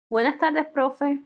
Buenas tardes, profe.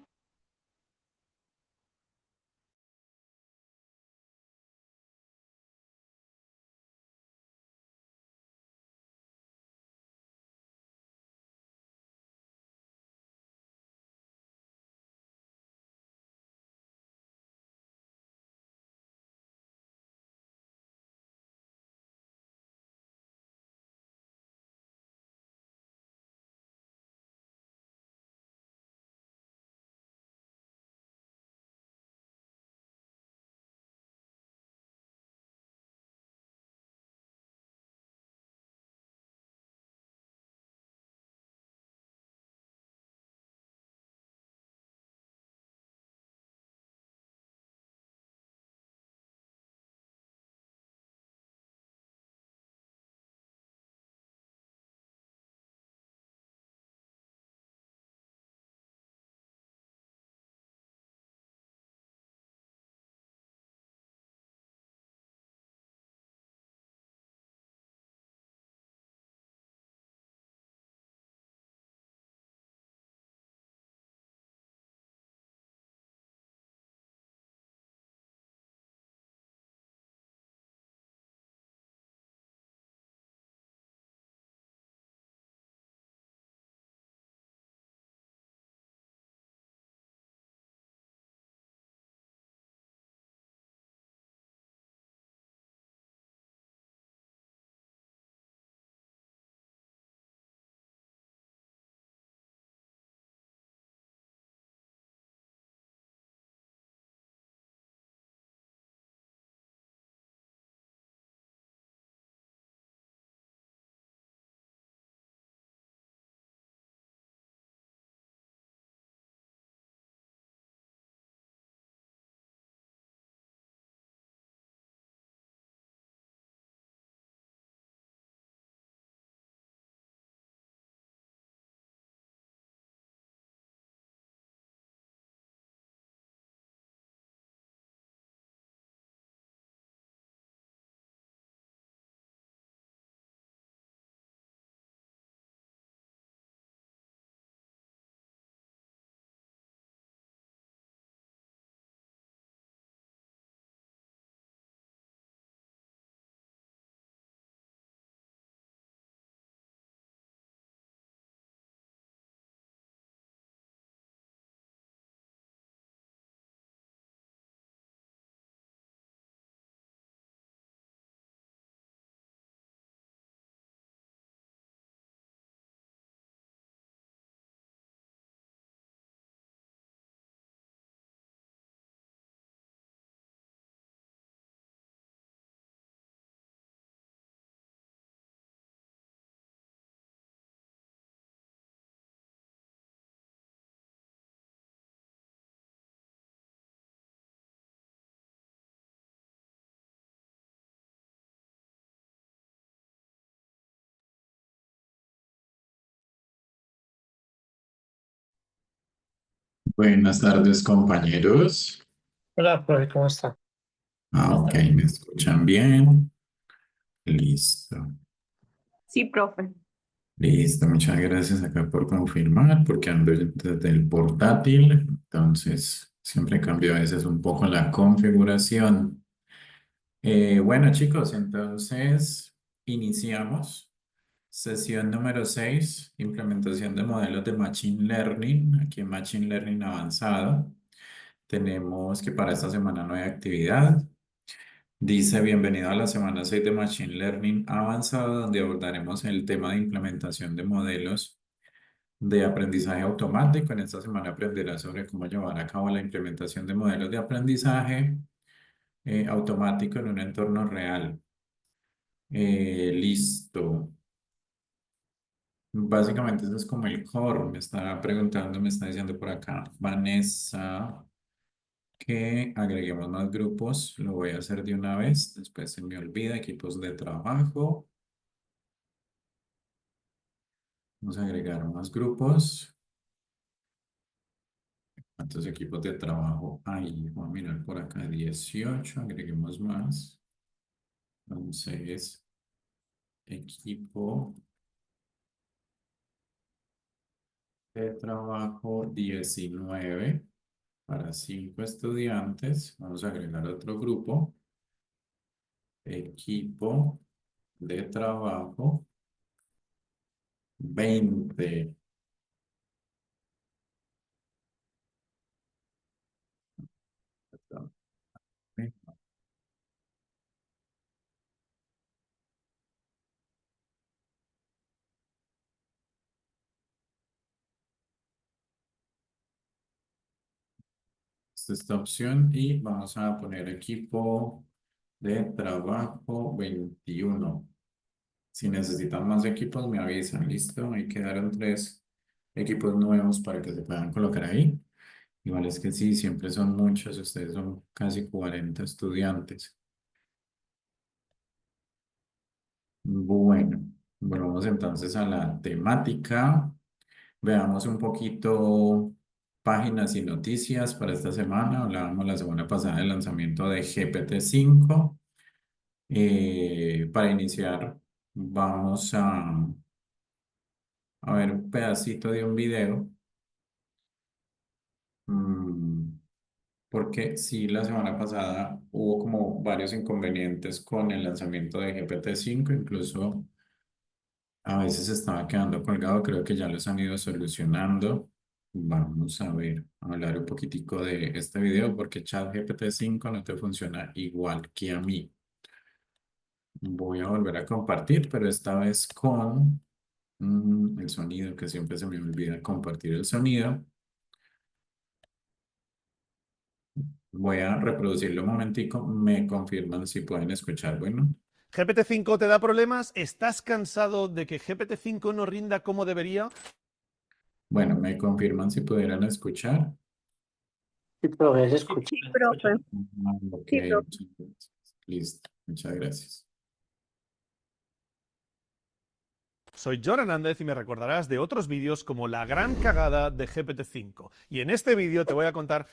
Buenas tardes, compañeros. Hola, profe, ¿cómo está? Ok, ¿me escuchan bien? Listo. Sí, profe. Listo, muchas gracias acá por confirmar, porque ando desde el portátil, entonces siempre cambio a veces un poco la configuración. Bueno, chicos, entonces iniciamos sesión número 6, implementación de modelos de Machine Learning, aquí en Machine Learning avanzado. Tenemos que para esta semana no hay actividad. Dice, bienvenido a la semana 6 de Machine Learning avanzado, donde abordaremos el tema de implementación de modelos de aprendizaje automático. En esta semana aprenderás sobre cómo llevar a cabo la implementación de modelos de aprendizaje automático en un entorno real. Listo. Básicamente eso es como el core. Me está preguntando, me está diciendo por acá, Vanessa, que agreguemos más grupos. Lo voy a hacer de una vez. Después se me olvida, equipos de trabajo. Vamos a agregar más grupos. ¿Cuántos equipos de trabajo hay? Voy a mirar por acá, 18. Agreguemos más. Entonces, equipo de trabajo 19 para 5 estudiantes. Vamos a agregar otro grupo. Equipo de trabajo 20. Esta opción y vamos a poner equipo de trabajo 21. Si necesitan más equipos, me avisan. Listo, ahí quedaron 3 equipos nuevos para que se puedan colocar ahí. Igual es que sí, siempre son muchos, ustedes son casi 40 estudiantes. Bueno, volvamos entonces a la temática. Veamos un poquito páginas y noticias para esta semana. Hablábamos la semana pasada del lanzamiento de GPT-5. Para iniciar, vamos a ver un pedacito de un video. Mm, Porque sí, la semana pasada hubo como varios inconvenientes con el lanzamiento de GPT-5, incluso a veces estaba quedando colgado, creo que ya los han ido solucionando. Vamos a ver, a hablar un poquitico de este video porque ChatGPT 5 no te funciona igual que a mí. Voy a volver a compartir, pero esta vez con el sonido, que siempre se me olvida compartir el sonido. Voy a reproducirlo un momentico, me confirman si pueden escuchar. Bueno, GPT-5 te da problemas, ¿estás cansado de que GPT-5 no rinda como debería? bueno, me confirman si pudieran escuchar. Sí, profe, se escucha. Sí, profe. Ok, Sí, profe. muchas gracias. Listo, muchas gracias. Soy John Hernández y me recordarás de otros vídeos como la gran cagada de GPT-5. Y en este vídeo te voy a contar...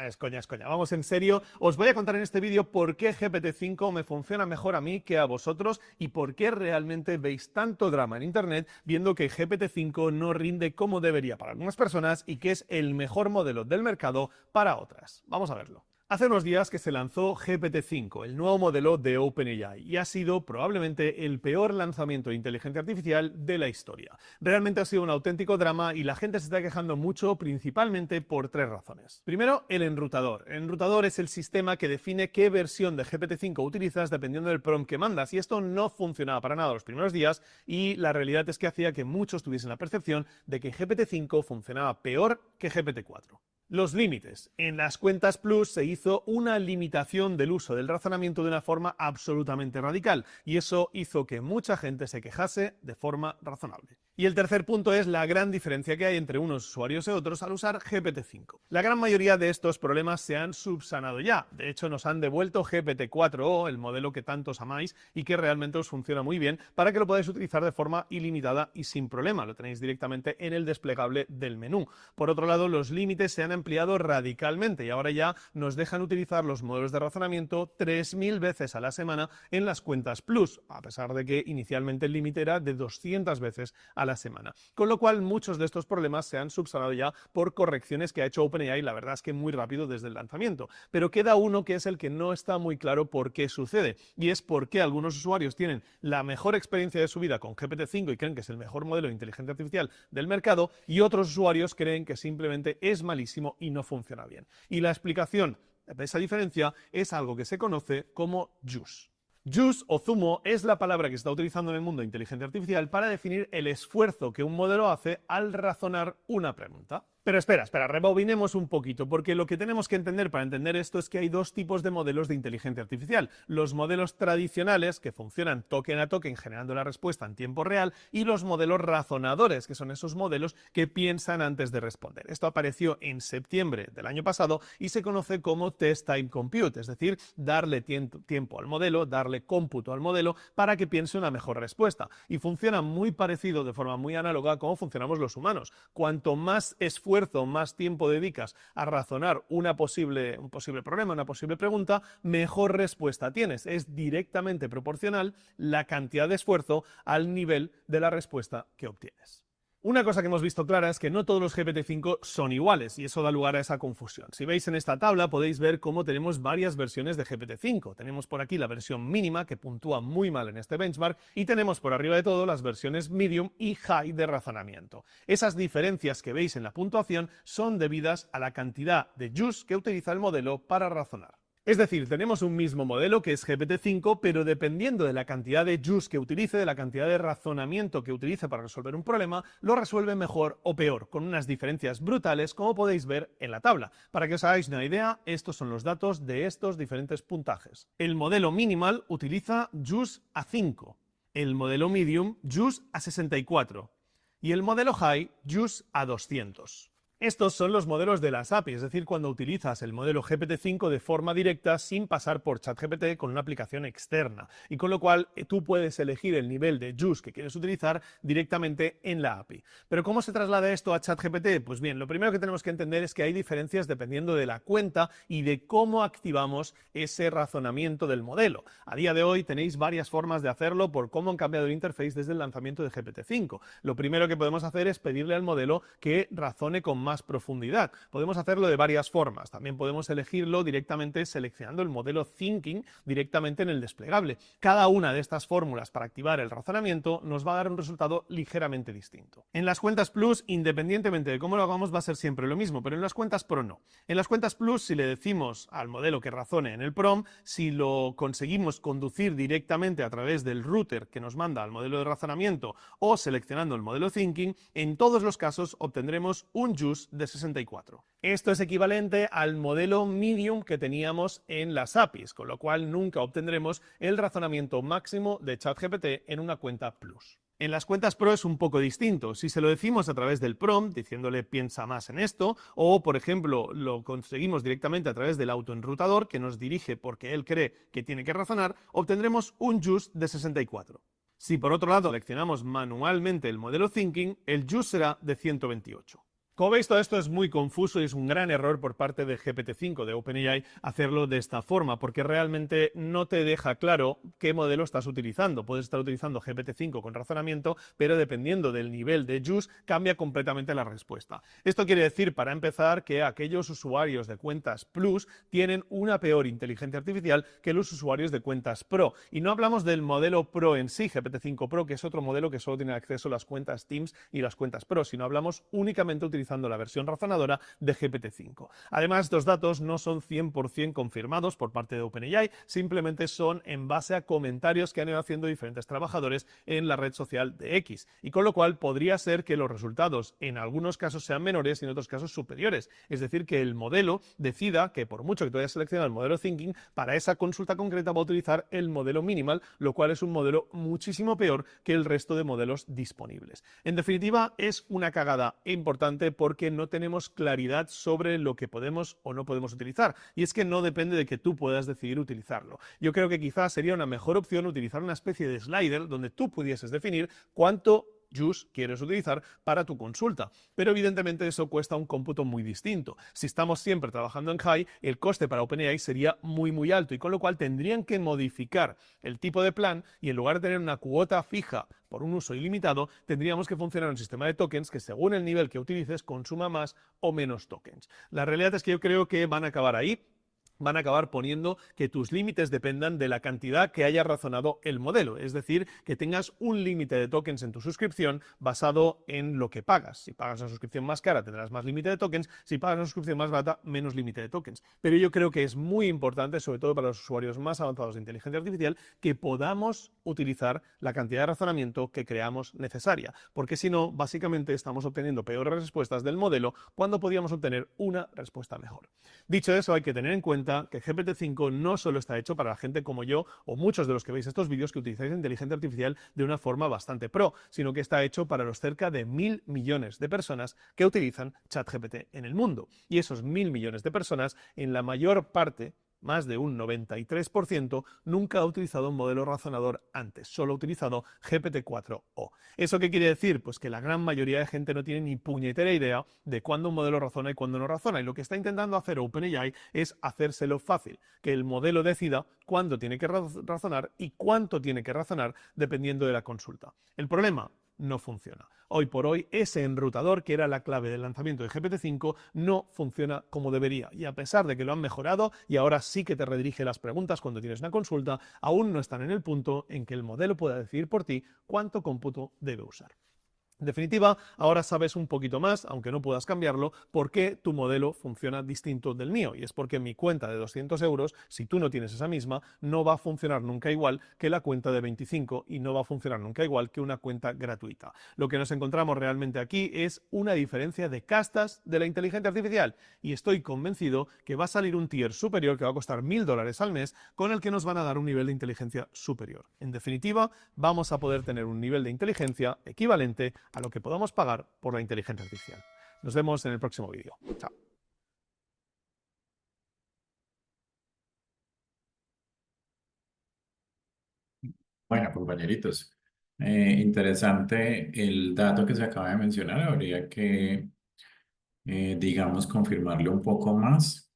es coña, vamos en serio. Os voy a contar en este vídeo por qué GPT-5 me funciona mejor a mí que a vosotros y por qué realmente veis tanto drama en Internet viendo que GPT-5 no rinde como debería para algunas personas y que es el mejor modelo del mercado para otras. Vamos a verlo. Hace unos días que se lanzó GPT-5, el nuevo modelo de OpenAI, y ha sido probablemente el peor lanzamiento de inteligencia artificial de la historia. Realmente ha sido un auténtico drama y la gente se está quejando mucho, principalmente por 3 razones. Primero, el enrutador. El enrutador es el sistema que define qué versión de GPT-5 utilizas dependiendo del prompt que mandas, y esto no funcionaba para nada los primeros días, y la realidad es que hacía que muchos tuviesen la percepción de que GPT-5 funcionaba peor que GPT-4. Los límites. En las cuentas Plus se hizo una limitación del uso del razonamiento de una forma absolutamente radical y eso hizo que mucha gente se quejase de forma razonable. Y el tercer punto es la gran diferencia que hay entre unos usuarios y otros al usar GPT-5. La gran mayoría de estos problemas se han subsanado ya. De hecho, nos han devuelto GPT-4o, el modelo que tantos amáis y que realmente os funciona muy bien para que lo podáis utilizar de forma ilimitada y sin problema. Lo tenéis directamente en el desplegable del menú. Por otro lado, los límites se han ampliado radicalmente y ahora ya nos dejan utilizar los modelos de razonamiento 3000 veces a la semana en las cuentas Plus, a pesar de que inicialmente el límite era de 200 veces a la semana. Con lo cual, muchos de estos problemas se han subsanado ya por correcciones que ha hecho OpenAI, la verdad es que muy rápido desde el lanzamiento. Pero queda uno que es el que no está muy claro por qué sucede, y es por qué algunos usuarios tienen la mejor experiencia de su vida con GPT-5 y creen que es el mejor modelo de inteligencia artificial del mercado, y otros usuarios creen que simplemente es malísimo y no funciona bien. Y la explicación de esa diferencia es algo que se conoce como juice. Juice o zumo es la palabra que se está utilizando en el mundo de inteligencia artificial para definir el esfuerzo que un modelo hace al razonar una pregunta. Pero espera, rebobinemos un poquito, porque lo que tenemos que entender para entender esto es que hay 2 tipos de modelos de inteligencia artificial. Los modelos tradicionales, que funcionan token a token generando la respuesta en tiempo real, y los modelos razonadores, que son esos modelos que piensan antes de responder. Esto apareció en septiembre del año pasado y se conoce como Test Time Compute, es decir, darle tiempo al modelo, darle cómputo al modelo para que piense una mejor respuesta. Y funciona muy parecido, de forma muy análoga, a cómo funcionamos los humanos. Cuanto más esfuerzo, más tiempo dedicas a razonar un posible problema, una posible pregunta, mejor respuesta tienes. Es directamente proporcional la cantidad de esfuerzo al nivel de la respuesta que obtienes. Una cosa que hemos visto clara es que no todos los GPT-5 son iguales y eso da lugar a esa confusión. Si veis en esta tabla podéis ver cómo tenemos varias versiones de GPT-5. Tenemos por aquí la versión mínima que puntúa muy mal en este benchmark y tenemos por arriba de todo las versiones medium y high de razonamiento. Esas diferencias que veis en la puntuación son debidas a la cantidad de juice que utiliza el modelo para razonar. Es decir, tenemos un mismo modelo que es GPT-5, pero dependiendo de la cantidad de juice que utilice, de la cantidad de razonamiento que utilice para resolver un problema, lo resuelve mejor o peor, con unas diferencias brutales, como podéis ver en la tabla. Para que os hagáis una idea, estos son los datos de estos diferentes puntajes. El modelo minimal utiliza juice a 5, el modelo medium juice a 64 y el modelo high juice a 200. Estos son los modelos de las API, es decir, cuando utilizas el modelo GPT-5 de forma directa sin pasar por ChatGPT con una aplicación externa, y con lo cual tú puedes elegir el nivel de juice que quieres utilizar directamente en la API. Pero ¿cómo se traslada esto a ChatGPT? Pues bien, lo primero que tenemos que entender es que hay diferencias dependiendo de la cuenta y de cómo activamos ese razonamiento del modelo. A día de hoy tenéis varias formas de hacerlo por cómo han cambiado el interface desde el lanzamiento de GPT-5. Lo primero que podemos hacer es pedirle al modelo que razone con más profundidad. Podemos hacerlo de varias formas. También podemos elegirlo directamente seleccionando el modelo Thinking directamente en el desplegable. Cada una de estas fórmulas para activar el razonamiento nos va a dar un resultado ligeramente distinto. En las cuentas Plus, independientemente de cómo lo hagamos, va a ser siempre lo mismo, pero en las cuentas Pro no. En las cuentas Plus, si le decimos al modelo que razone en el prompt, si lo conseguimos conducir directamente a través del router que nos manda al modelo de razonamiento o seleccionando el modelo Thinking, en todos los casos obtendremos un juice de 64. Esto es equivalente al modelo medium que teníamos en las APIs, con lo cual nunca obtendremos el razonamiento máximo de ChatGPT en una cuenta Plus. En las cuentas Pro es un poco distinto. Si se lo decimos a través del prompt, diciéndole piensa más en esto, o por ejemplo lo conseguimos directamente a través del autoenrutador que nos dirige porque él cree que tiene que razonar, obtendremos un juice de 64. Si por otro lado seleccionamos manualmente el modelo Thinking, el juice será de 128. Como veis, todo esto es muy confuso y es un gran error por parte de GPT-5, de OpenAI, hacerlo de esta forma, porque realmente no te deja claro qué modelo estás utilizando. Puedes estar utilizando GPT-5 con razonamiento, pero dependiendo del nivel de juice, cambia completamente la respuesta. Esto quiere decir, para empezar, que aquellos usuarios de cuentas Plus tienen una peor inteligencia artificial que los usuarios de cuentas Pro. Y no hablamos del modelo Pro en sí, GPT-5 Pro, que es otro modelo que solo tiene acceso a las cuentas Teams y las cuentas Pro, sino hablamos únicamente utilizando la versión razonadora de GPT-5. Además, estos datos no son 100% confirmados por parte de OpenAI, simplemente son en base a comentarios que han ido haciendo diferentes trabajadores en la red social de X, y con lo cual podría ser que los resultados en algunos casos sean menores y en otros casos superiores. Es decir, que el modelo decida que por mucho que tú hayas seleccionado el modelo Thinking, para esa consulta concreta va a utilizar el modelo Minimal, lo cual es un modelo muchísimo peor que el resto de modelos disponibles. En definitiva, es una cagada importante porque no tenemos claridad sobre lo que podemos o no podemos utilizar. Y es que no depende de que tú puedas decidir utilizarlo. Yo creo que quizás sería una mejor opción utilizar una especie de slider donde tú pudieses definir cuánto juice quieres utilizar para tu consulta. Pero evidentemente eso cuesta un cómputo muy distinto. Si estamos siempre trabajando en high, el coste para OpenAI sería muy alto, y con lo cual tendrían que modificar el tipo de plan y en lugar de tener una cuota fija por un uso ilimitado, tendríamos que funcionar un sistema de tokens que según el nivel que utilices consuma más o menos tokens. La realidad es que yo creo que van a acabar ahí. Van a acabar poniendo que tus límites dependan de la cantidad que haya razonado el modelo, es decir, que tengas un límite de tokens en tu suscripción basado en lo que pagas. Si pagas una suscripción más cara tendrás más límite de tokens, si pagas una suscripción más barata menos límite de tokens. Pero yo creo que es muy importante, sobre todo para los usuarios más avanzados de inteligencia artificial, que podamos utilizar la cantidad de razonamiento que creamos necesaria, porque si no, básicamente estamos obteniendo peores respuestas del modelo cuando podíamos obtener una respuesta mejor. Dicho eso, hay que tener en cuenta que GPT-5 no solo está hecho para la gente como yo o muchos de los que veis estos vídeos que utilizáis inteligencia artificial de una forma bastante pro, sino que está hecho para los cerca de 1.000 millones de personas que utilizan ChatGPT en el mundo. Y esos 1.000 millones de personas, en la mayor parte, más de un 93%, nunca ha utilizado un modelo razonador antes, solo ha utilizado GPT-4o. ¿Eso qué quiere decir? Pues que la gran mayoría de gente no tiene ni puñetera idea de cuándo un modelo razona y cuándo no razona, y lo que está intentando hacer OpenAI es hacérselo fácil, que el modelo decida cuándo tiene que razonar y cuánto tiene que razonar dependiendo de la consulta. El problema no funciona. Hoy por hoy, ese enrutador, que era la clave del lanzamiento de GPT-5, no funciona como debería. Y a pesar de que lo han mejorado y ahora sí que te redirige las preguntas cuando tienes una consulta, aún no están en el punto en que el modelo pueda decidir por ti cuánto cómputo debe usar. En definitiva, ahora sabes un poquito más, aunque no puedas cambiarlo, por qué tu modelo funciona distinto del mío. Y es porque mi cuenta de 200 euros, si tú no tienes esa misma, no va a funcionar nunca igual que la cuenta de 25 y no va a funcionar nunca igual que una cuenta gratuita. Lo que nos encontramos realmente aquí es una diferencia de castas de la inteligencia artificial. Y estoy convencido que va a salir un tier superior que va a costar $1000 al mes, con el que nos van a dar un nivel de inteligencia superior. En definitiva, vamos a poder tener un nivel de inteligencia equivalente a lo que podamos pagar por la inteligencia artificial. Nos vemos en el próximo vídeo. Chao. Bueno, compañeritos, interesante el dato que se acaba de mencionar. Habría que, digamos, confirmarlo un poco más.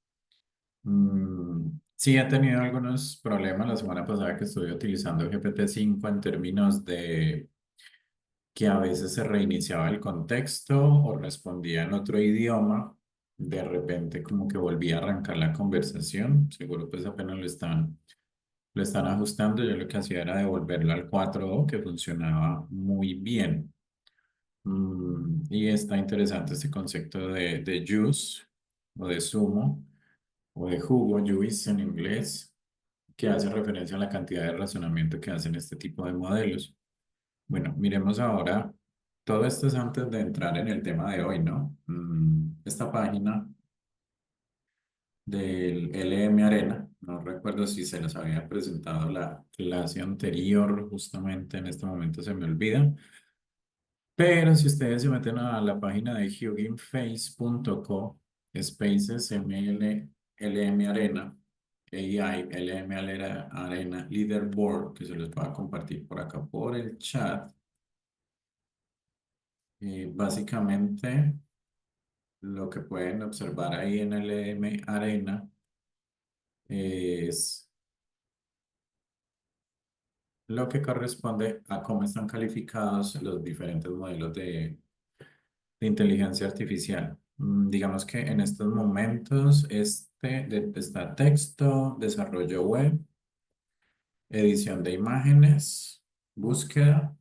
Sí, he tenido algunos problemas la semana pasada que estuve utilizando GPT-5 en términos de que a veces se reiniciaba el contexto o respondía en otro idioma. De repente como que volvía a arrancar la conversación. Seguro pues apenas lo están ajustando. Yo lo que hacía era devolverlo al 4.0 que funcionaba muy bien. Y está interesante este concepto de juice o de zumo o de jugo, juice en inglés, que hace referencia a la cantidad de razonamiento que hacen este tipo de modelos. Bueno, miremos ahora, todo esto es antes de entrar en el tema de hoy, ¿no? Esta página del LM Arena, no recuerdo si se las había presentado la clase anterior, justamente en este momento se me olvida, pero si ustedes se meten a la página de huggingface.co, Spaces LM Arena, AI LM Arena Leaderboard, que se los voy a compartir por acá por el chat. Básicamente, lo que pueden observar ahí en LM Arena es lo que corresponde a cómo están calificados los diferentes modelos de inteligencia artificial. Digamos que en estos momentos está texto, desarrollo web, edición de imágenes, búsqueda,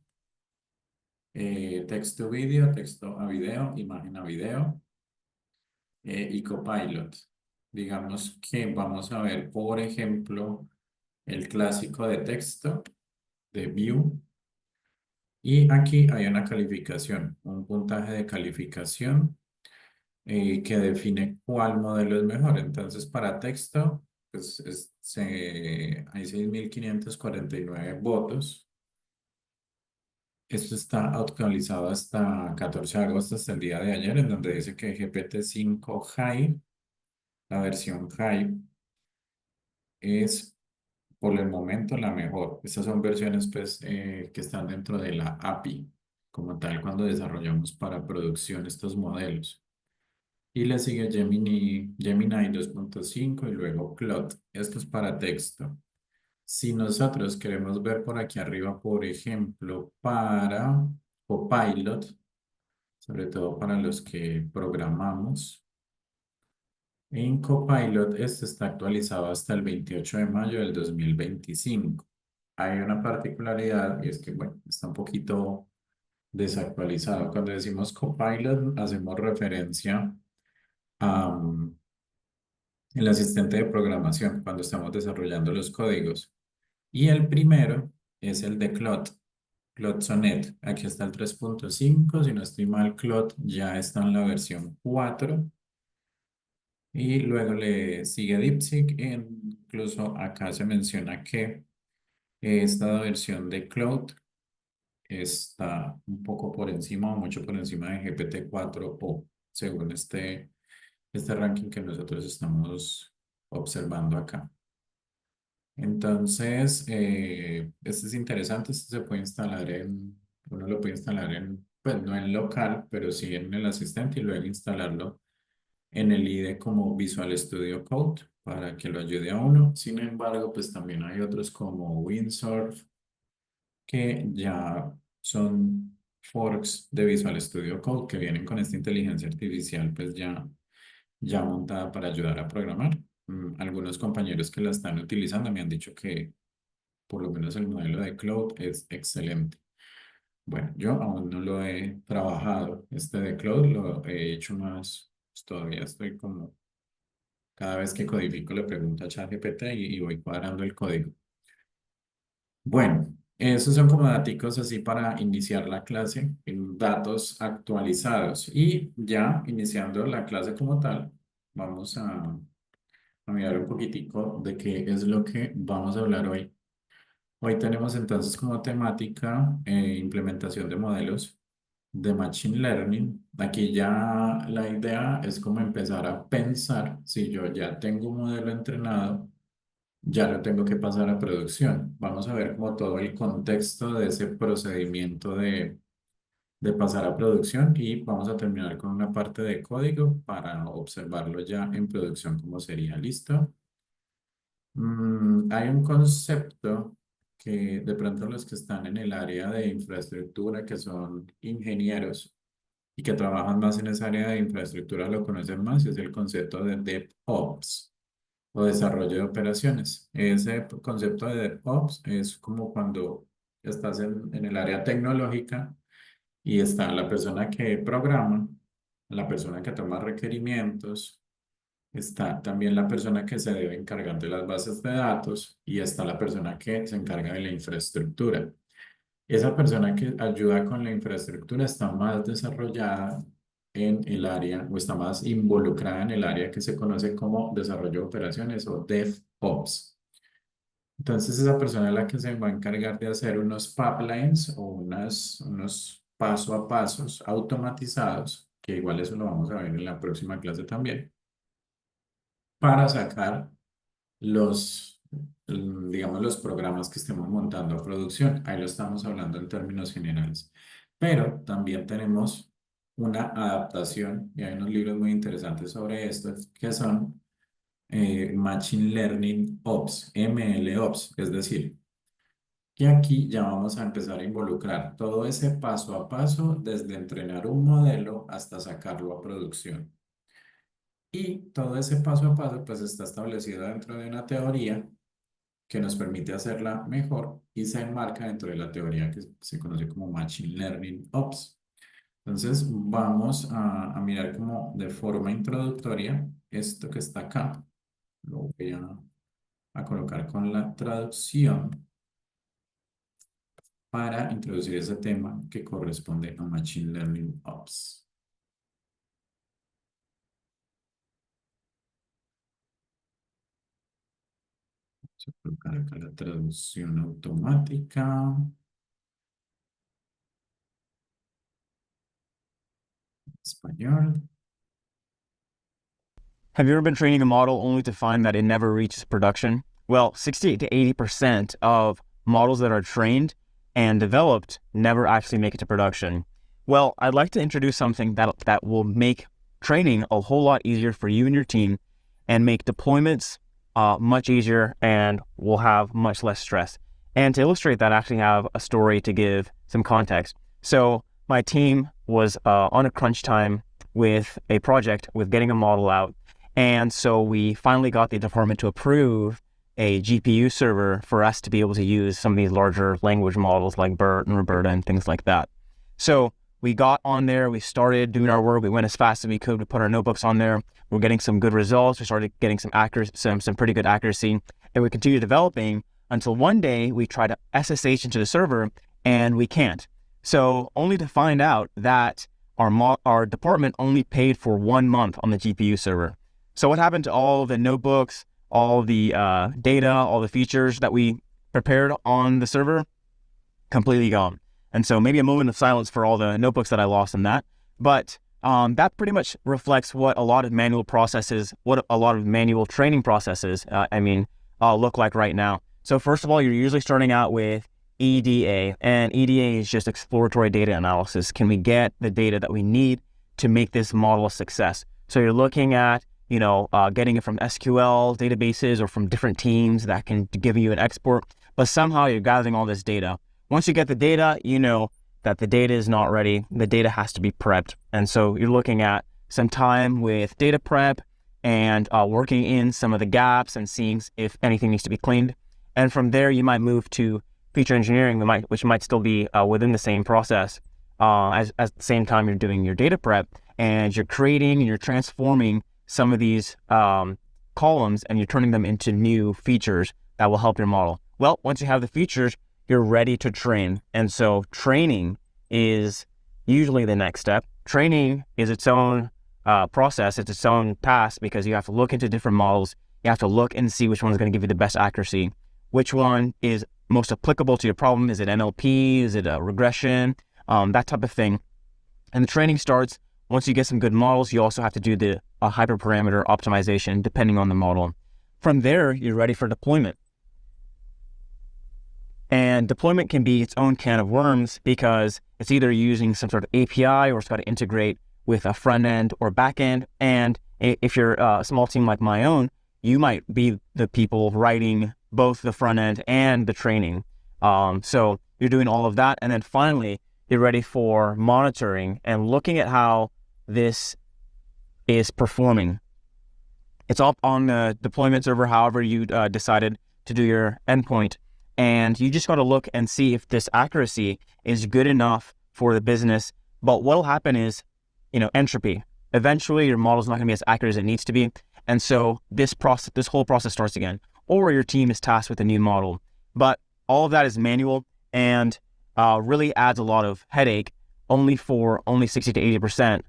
texto vídeo, texto a video, imagen a video y Copilot. Digamos que vamos a ver, por ejemplo, el clásico de texto de View. Y aquí hay una calificación, un puntaje de calificación que define cuál modelo es mejor. Entonces, para texto, pues hay 6.549 votos. Esto está actualizado hasta 14 de agosto, hasta el día de ayer, en donde dice que GPT-5 High, la versión High, es por el momento la mejor. Estas son versiones pues, que están dentro de la API, como tal, cuando desarrollamos para producción estos modelos. Y le sigue Gemini 2.5 y luego Claude. Esto es para texto. Si nosotros queremos ver por aquí arriba, por ejemplo, para Copilot, sobre todo para los que programamos, en Copilot este está actualizado hasta el 28 de mayo del 2025. Hay una particularidad y es que, bueno, está un poquito desactualizado. Cuando decimos Copilot, hacemos referencia a el asistente de programación cuando estamos desarrollando los códigos. Y el primero es el de Claude, Claude Sonnet. Aquí está el 3.5, si no estoy mal, Claude ya está en la versión 4. Y luego le sigue DeepSeek. Incluso acá se menciona que esta versión de Claude está un poco por encima o mucho por encima de GPT-4o, según este ranking que nosotros estamos observando acá. Entonces, este es interesante, este se puede instalar uno lo puede instalar pues no en local, pero sí en el asistente y luego instalarlo en el IDE como Visual Studio Code para que lo ayude a uno. Sin embargo, pues también hay otros como Windsurf que ya son forks de Visual Studio Code que vienen con esta inteligencia artificial pues ya montada para ayudar a programar. Algunos compañeros que la están utilizando me han dicho que por lo menos el modelo de Cloud es excelente. Bueno, yo aún no lo he trabajado, este de Cloud lo he hecho más, pues todavía estoy como, cada vez que codifico le pregunto a ChatGPT y voy cuadrando el código. Bueno, esos son como daticos así para iniciar la clase, en datos actualizados. Y ya iniciando la clase como tal, vamos a mirar un poquitico de qué es lo que vamos a hablar hoy. Hoy tenemos entonces como temática implementación de modelos de Machine Learning. Aquí ya la idea es como empezar a pensar, si yo ya tengo un modelo entrenado, ya lo tengo que pasar a producción. Vamos a ver como todo el contexto de ese procedimiento de pasar a producción y vamos a terminar con una parte de código para observarlo ya en producción como sería. ¿Listo? Hay un concepto que de pronto los que están en el área de infraestructura, que son ingenieros y que trabajan más en esa área de infraestructura, lo conocen más, y es el concepto de DevOps o desarrollo de operaciones. Ese concepto de DevOps es como cuando estás en el área tecnológica y está la persona que programa, la persona que toma requerimientos, está también la persona que se debe encargar de las bases de datos y está la persona que se encarga de la infraestructura. Esa persona que ayuda con la infraestructura está más desarrollada en el área o está más involucrada en el área que se conoce como desarrollo de operaciones o DevOps. Entonces esa persona es la que se va a encargar de hacer unos pipelines o unos paso a pasos automatizados, que igual eso lo vamos a ver en la próxima clase también, para sacar digamos, los programas que estemos montando a producción. Ahí lo estamos hablando en términos generales. Pero también tenemos una adaptación, y hay unos libros muy interesantes sobre esto, que son Machine Learning Ops, MLOps, es decir, que aquí ya vamos a empezar a involucrar todo ese paso a paso desde entrenar un modelo hasta sacarlo a producción. Y todo ese paso a paso pues está establecido dentro de una teoría que nos permite hacerla mejor y se enmarca dentro de la teoría que se conoce como Machine Learning Ops. Entonces vamos a mirar como de forma introductoria esto que está acá. Lo voy a colocar con la traducción para introducir ese tema que corresponde a Machine Learning Ops. Vamos a colocar acá la traducción automática. Español. Have you ever been training a model only to find that it never reaches production? Well, 60 to 80% of models that are trained and developed never actually make it to production. Well, I'd like to introduce something that will make training a whole lot easier for you and your team and make deployments much easier and will have much less stress. And to illustrate that, I actually have a story to give some context. So my team was on a crunch time with a project with getting a model out. And so we finally got the department to approve a GPU server for us to be able to use some of these larger language models like BERT and Roberta and things like that. So we got on there, we started doing our work, we went as fast as we could, we put our notebooks on there, we're getting some good results, we started getting some pretty good accuracy, and we continued developing until one day we tried to SSH into the server and we can't. So only to find out that our department only paid for 1 month on the GPU server. So what happened to all the notebooks, all the data, all the features that we prepared on the server? Completely gone. And so maybe a moment of silence for all the notebooks that I lost in that. But that pretty much reflects what a lot of manual processes, what a lot of manual training processes, look like right now. So first of all, you're usually starting out with EDA, and EDA is just exploratory data analysis. Can we get the data that we need to make this model a success? So you're looking at getting it from SQL databases or from different teams that can give you an export, but somehow you're gathering all this data. Once you get the data, that the data is not ready. The data has to be prepped. And so you're looking at some time with data prep and working in some of the gaps and seeing if anything needs to be cleaned. And from there, you might move to feature engineering, which might still be within the same process. At the same time, you're doing your data prep and you're creating and you're transforming some of these columns and you're turning them into new features that will help your model. Well, once you have the features, you're ready to train. And so training is usually the next step. Training is its own process. It's its own task because you have to look into different models. You have to look and see which one is going to give you the best accuracy. Which one is most applicable to your problem? Is it NLP? Is it a regression? That type of thing. And the training starts once you get some good models. You also have to do the hyperparameter optimization depending on the model. From there, you're ready for deployment. And deployment can be its own can of worms because it's either using some sort of API or it's got to integrate with a front end or back end. And if you're a small team like my own, you might be the people writing both the front end and the training. So you're doing all of that. And then finally, you're ready for monitoring and looking at how this is performing. It's up on the deployment server, however you decided to do your endpoint. And you just got to look and see if this accuracy is good enough for the business. But what will happen is, entropy. Eventually, your model is not going to be as accurate as it needs to be. And so this whole process starts again. Or your team is tasked with a new model. But all of that is manual and really adds a lot of headache only 60 to 80%,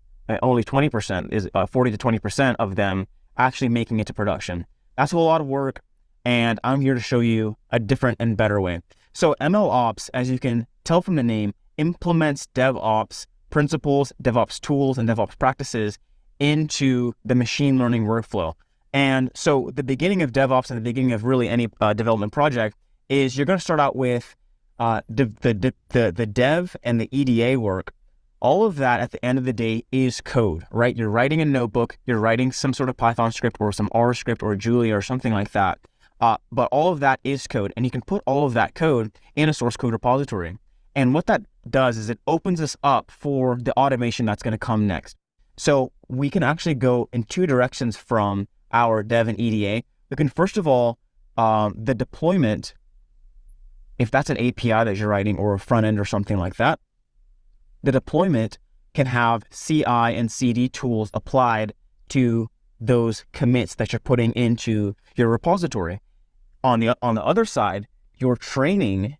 only 20% is 40 to 20% of them actually making it to production. That's a lot of work. And I'm here to show you a different and better way. So MLOps, as you can tell from the name, implements DevOps principles, DevOps tools, and DevOps practices into the machine learning workflow. And so the beginning of DevOps and the beginning of really any development project is you're going to start out with the dev and the EDA work. All of that at the end of the day is code, right? You're writing a notebook, you're writing some sort of Python script or some R script or Julia or something like that. But all of that is code, and you can put all of that code in a source code repository. And what that does is it opens us up for the automation that's going to come next. So we can actually go in two directions from our dev and EDA. We can, first of all, the deployment, if that's an API that you're writing or a front end or something like that, the deployment can have CI and CD tools applied to those commits that you're putting into your repository. On the other side, your training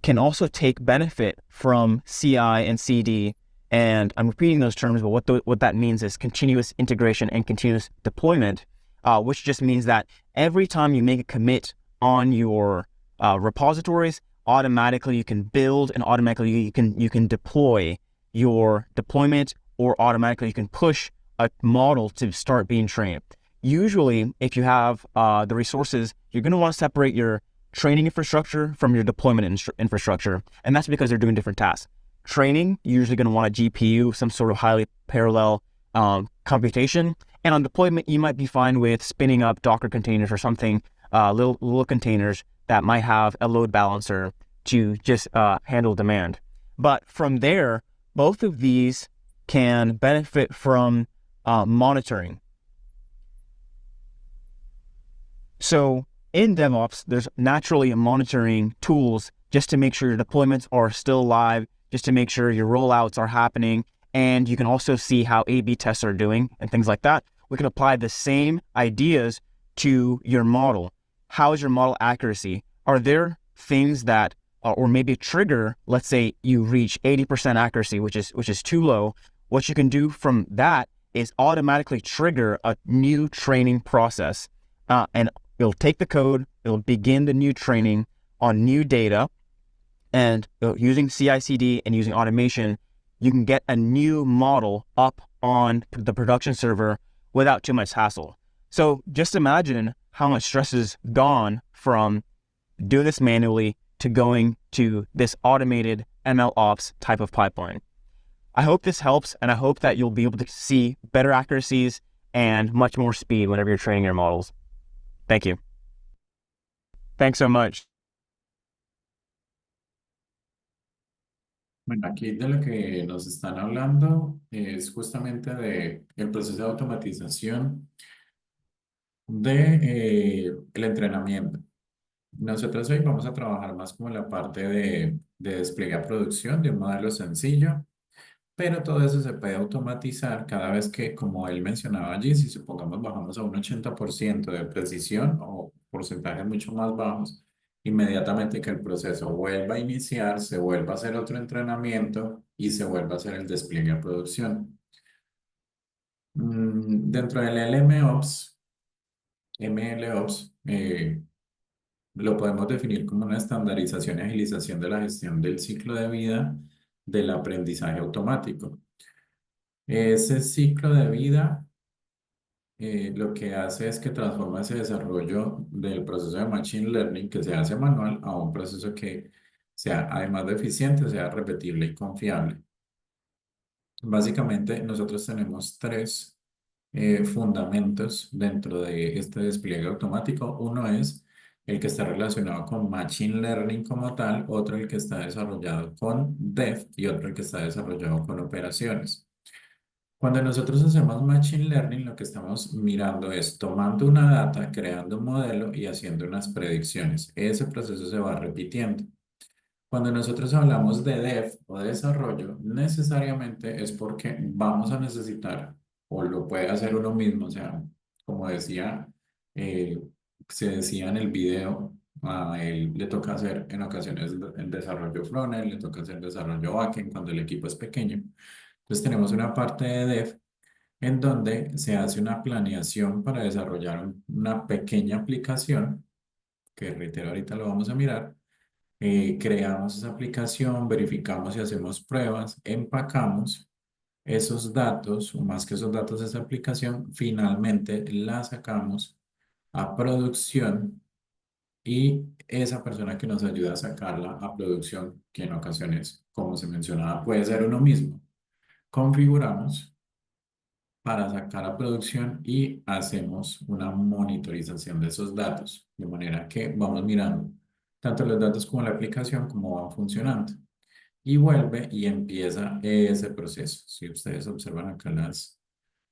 can also take benefit from CI and CD. And I'm repeating those terms, but what that means is continuous integration and continuous deployment, which just means that every time you make a commit on your repositories, automatically you can build and automatically you can deploy your deployment, or automatically you can push a model to start being trained. Usually, if you have the resources, you're going to want to separate your training infrastructure from your deployment infrastructure, and that's because they're doing different tasks. Training, you're usually going to want a GPU, some sort of highly parallel computation, and on deployment, you might be fine with spinning up Docker containers or something, little containers that might have a load balancer to just handle demand. But from there, both of these can benefit from monitoring. So in DevOps, there's naturally monitoring tools just to make sure your deployments are still live, just to make sure your rollouts are happening. And you can also see how A/B tests are doing and things like that. We can apply the same ideas to your model. How is your model accuracy? Are there things that, or maybe trigger, let's say you reach 80% accuracy, which is too low. What you can do from that is automatically trigger a new training process. And it'll take the code, it'll begin the new training on new data, and using CI/CD and using automation, you can get a new model up on the production server without too much hassle. So just imagine how much stress is gone from doing this manually to going to this automated MLOps type of pipeline. I hope this helps, and I hope that you'll be able to see better accuracies and much more speed whenever you're training your models. Thank you. Thanks so much. Bueno, aquí de lo que nos están hablando es justamente de el proceso de automatización de el entrenamiento. Nosotros hoy vamos a trabajar más como la parte de despliegue a producción de un modelo sencillo, pero todo eso se puede automatizar cada vez que, como él mencionaba allí, si supongamos bajamos a un 80% de precisión o porcentajes mucho más bajos, inmediatamente que el proceso vuelva a iniciar, se vuelva a hacer otro entrenamiento y se vuelva a hacer el despliegue a producción. Dentro del MLOps, lo podemos definir como una estandarización y agilización de la gestión del ciclo de vida del aprendizaje automático. Ese ciclo de vida lo que hace es que transforma ese desarrollo del proceso de Machine Learning que se hace manual a un proceso que sea, además de eficiente, sea repetible y confiable. Básicamente, nosotros tenemos tres fundamentos dentro de este despliegue automático. Uno es el que está relacionado con Machine Learning como tal, otro el que está desarrollado con Dev y otro el que está desarrollado con operaciones. Cuando nosotros hacemos Machine Learning, lo que estamos mirando es tomando una data, creando un modelo y haciendo unas predicciones. Ese proceso se va repitiendo. Cuando nosotros hablamos de dev o de desarrollo, necesariamente es porque vamos a necesitar, o lo puede hacer uno mismo, o sea, como decía, eh, se decía en el video, a él le toca hacer en ocasiones el desarrollo frontend, le toca hacer desarrollo backend cuando el equipo es pequeño. Entonces tenemos una parte de dev en donde se hace una planeación para desarrollar una pequeña aplicación, que reitero, ahorita lo vamos a mirar. Creamos esa aplicación, verificamos y hacemos pruebas, empacamos esos datos, o más que esos datos, esa aplicación, finalmente la sacamos a producción y esa persona que nos ayuda a sacarla a producción, que en ocasiones, como se mencionaba, puede ser uno mismo, configuramos para sacar a producción y hacemos una monitorización de esos datos, de manera que vamos mirando tanto los datos como la aplicación, cómo van funcionando. Y vuelve y empieza ese proceso. Si ustedes observan acá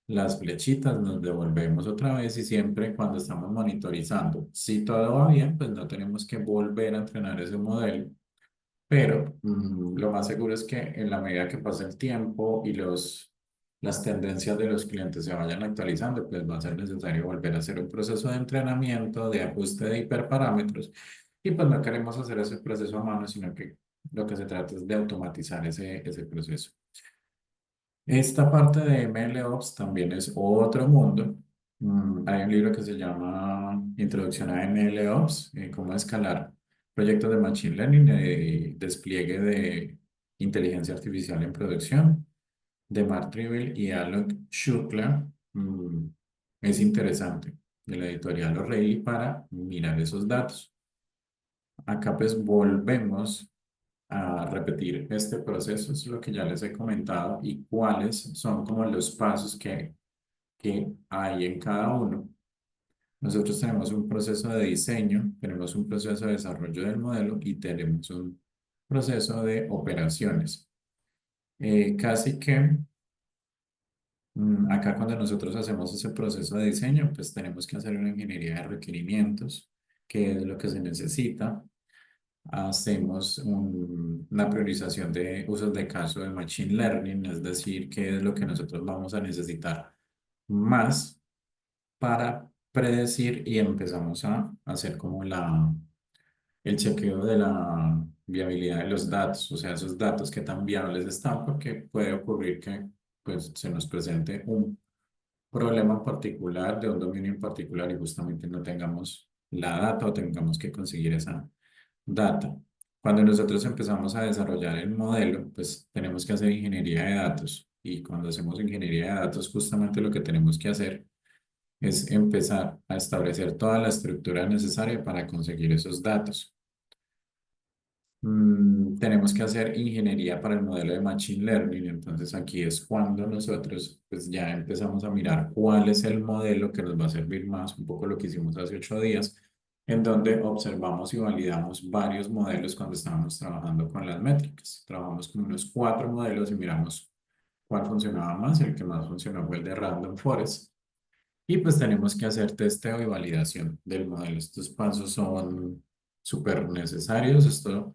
las flechitas, nos devolvemos otra vez y siempre cuando estamos monitorizando, si todo va bien, pues no tenemos que volver a entrenar ese modelo, pero lo más seguro es que en la medida que pase el tiempo y las tendencias de los clientes se vayan actualizando, pues va a ser necesario volver a hacer un proceso de entrenamiento, de ajuste de hiperparámetros. Y pues no queremos hacer ese proceso a mano, sino que lo que se trata es de automatizar ese proceso. Esta parte de MLOps también es otro mundo. Hay un libro que se llama Introducción a MLOps, cómo escalar proyectos de Machine Learning, despliegue de inteligencia artificial en producción, de Mark Tribble y Alok Shukla. Es interesante, de la editorial O'Reilly, para mirar esos datos. Acá pues volvemos a repetir este proceso, es lo que ya les he comentado y cuáles son como los pasos que hay en cada uno. Nosotros tenemos un proceso de diseño, tenemos un proceso de desarrollo del modelo y tenemos un proceso de operaciones. Casi que acá cuando nosotros hacemos ese proceso de diseño, pues tenemos que hacer una ingeniería de requerimientos, que es lo que se necesita. Hacemos una priorización de usos de caso de Machine Learning, es decir, qué es lo que nosotros vamos a necesitar más para predecir y empezamos a hacer como el chequeo de la viabilidad de los datos, o sea, esos datos que tan viables están, porque puede ocurrir que pues, se nos presente un problema en particular de un dominio en particular y justamente no tengamos la data o tengamos que conseguir esa data. Cuando nosotros empezamos a desarrollar el modelo, pues tenemos que hacer ingeniería de datos y cuando hacemos ingeniería de datos, justamente lo que tenemos que hacer es empezar a establecer toda la estructura necesaria para conseguir esos datos. Tenemos que hacer ingeniería para el modelo de Machine Learning, entonces aquí es cuando nosotros pues ya empezamos a mirar cuál es el modelo que nos va a servir más, un poco lo que hicimos hace 8 días, en donde observamos y validamos varios modelos cuando estábamos trabajando con las métricas. Trabajamos con unos 4 modelos y miramos cuál funcionaba más. El que más funcionó fue el de Random Forest. Y pues tenemos que hacer testeo y validación del modelo. Estos pasos son súper necesarios. Esto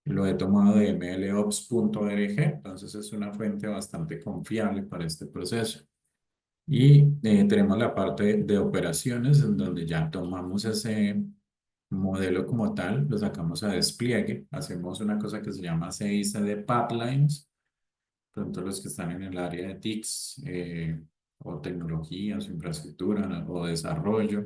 lo he tomado de mlops.org, entonces es una fuente bastante confiable para este proceso. Y tenemos la parte de operaciones, en donde ya tomamos ese modelo como tal, lo sacamos a despliegue, hacemos una cosa que se llama CI/CD Pipelines. Pronto los que están en el área de TICs o tecnologías, infraestructura, ¿no?, o desarrollo,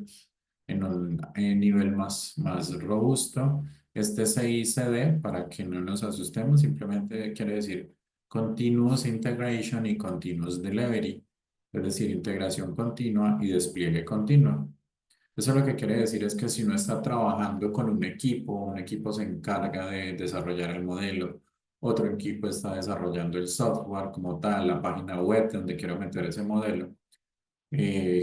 en un nivel más robusto. Este CI/CD, para que no nos asustemos, simplemente quiere decir Continuous Integration y Continuous Delivery, es decir, integración continua y despliegue continuo. Eso lo que quiere decir es que si uno está trabajando con un equipo se encarga de desarrollar el modelo, otro equipo está desarrollando el software como tal, la página web donde quiero meter ese modelo.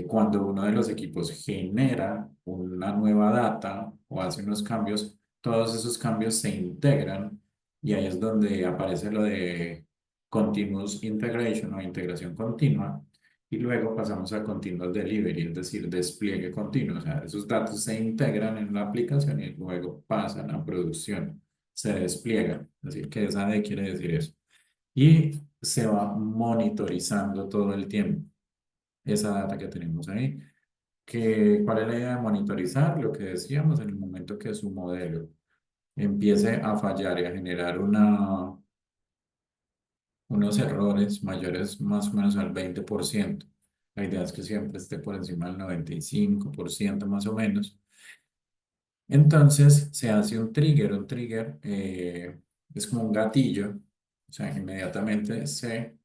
Cuando uno de los equipos genera una nueva data o hace unos cambios, todos esos cambios se integran y ahí es donde aparece lo de Continuous Integration o integración continua. Y luego pasamos a Continuous Delivery, es decir, despliegue continuo. O sea, esos datos se integran en la aplicación y luego pasan a producción, se despliegan. Es decir, que esa D quiere decir eso. Y se va monitorizando todo el tiempo esa data que tenemos ahí. ¿Cuál es la idea de monitorizar? Lo que decíamos, en el momento que su modelo empiece a fallar y a generar unos errores mayores más o menos al 20%. La idea es que siempre esté por encima del 95% más o menos. Entonces se hace un trigger. Un trigger es como un gatillo. O sea, inmediatamente se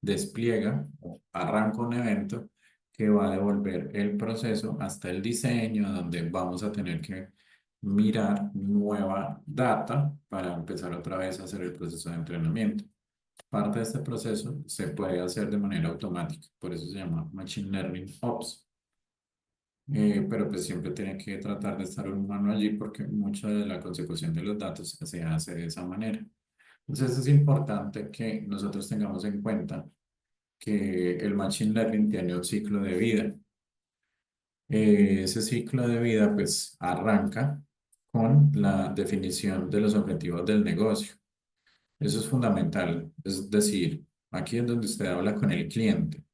despliega o arranca un evento que va a devolver el proceso hasta el diseño, donde vamos a tener que mirar nueva data para empezar otra vez a hacer el proceso de entrenamiento. Parte de este proceso se puede hacer de manera automática, por eso se llama Machine Learning Ops. Pero pues siempre tiene que tratar de estar un humano allí porque mucha de la consecución de los datos se hace de esa manera. Entonces es importante que nosotros tengamos en cuenta que el Machine Learning tiene un ciclo de vida. Ese ciclo de vida pues arranca con la definición de los objetivos del negocio. Eso es fundamental. Es decir, aquí es donde usted habla con el cliente.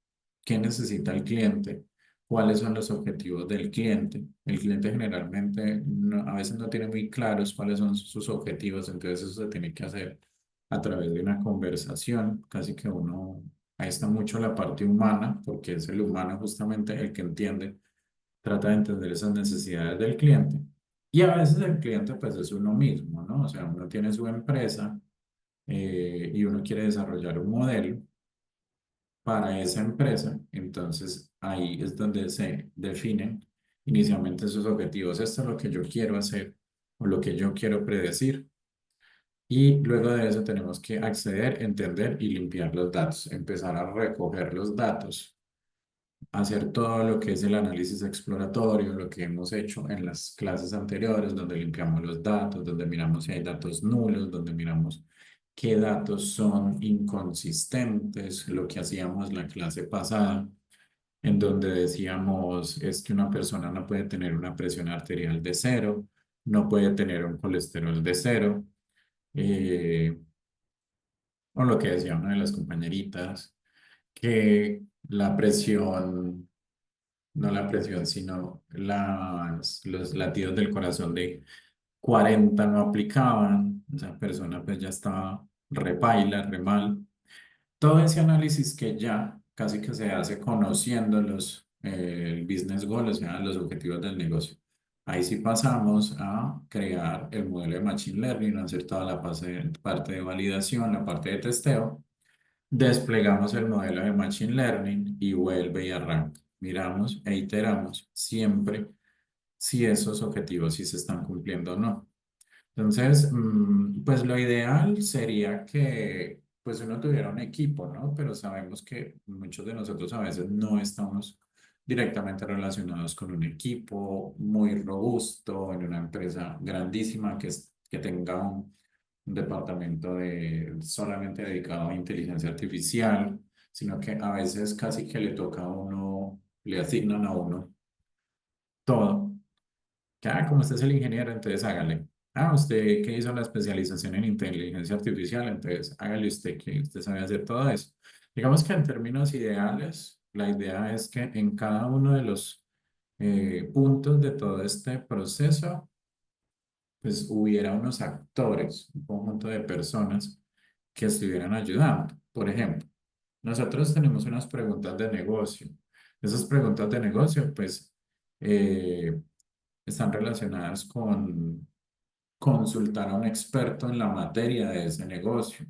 ¿Qué necesita el cliente? ¿Cuáles son los objetivos del cliente? El cliente generalmente a veces no tiene muy claros cuáles son sus objetivos, entonces eso se tiene que hacer a través de una conversación. Casi que ahí está mucho la parte humana, porque es el humano justamente el que entiende, trata de entender esas necesidades del cliente. Y a veces el cliente pues es uno mismo, ¿no? O sea, uno tiene su empresa y uno quiere desarrollar un modelo para esa empresa, entonces ahí es donde se definen inicialmente sus objetivos. Esto es lo que yo quiero hacer o lo que yo quiero predecir. Y luego de eso tenemos que acceder, entender y limpiar los datos, empezar a recoger los datos, hacer todo lo que es el análisis exploratorio, lo que hemos hecho en las clases anteriores, donde limpiamos los datos, donde miramos si hay datos nulos, donde miramos qué datos son inconsistentes, lo que hacíamos la clase pasada, en donde decíamos es que una persona no puede tener una presión arterial de 0, no puede tener un colesterol de 0, o lo que decía una de las compañeritas, que la presión, no la presión, sino los latidos del corazón de 40 no aplicaban, esa persona pues ya estaba repaila, re mal. Todo ese análisis que ya casi que se hace conociendo el business goal, o sea, los objetivos del negocio. Ahí sí pasamos a crear el modelo de Machine Learning, a hacer toda la parte de validación, la parte de testeo. Desplegamos el modelo de Machine Learning y vuelve y arranca. Miramos e iteramos siempre si esos objetivos sí se están cumpliendo o no. Entonces, pues lo ideal sería que pues uno tuviera un equipo, ¿no? Pero sabemos que muchos de nosotros a veces no estamos directamente relacionados con un equipo muy robusto, en una empresa grandísima que tenga un departamento solamente dedicado a inteligencia artificial, sino que a veces casi que le toca a uno, le asignan a uno todo. Que, como usted es el ingeniero, entonces hágale. Usted que hizo la especialización en inteligencia artificial, entonces hágale usted que usted sabe hacer todo eso. Digamos que en términos ideales, la idea es que en cada uno de los puntos de todo este proceso, pues hubiera unos actores, un conjunto de personas que estuvieran ayudando. Por ejemplo, nosotros tenemos unas preguntas de negocio. Esas preguntas de negocio, pues, eh, están relacionadas con consultar a un experto en la materia de ese negocio.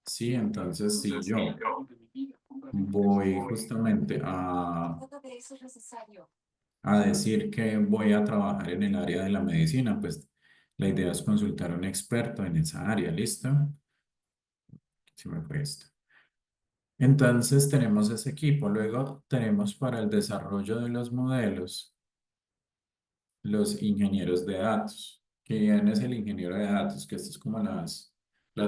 Sí, entonces si yo voy justamente a decir que voy a trabajar en el área de la medicina, pues la idea es consultar a un experto en esa área, ¿listo? Si me fue esto. Entonces tenemos ese equipo. Luego tenemos para el desarrollo de los modelos los ingenieros de datos. ¿Quién es el ingeniero de datos? Que esto es como las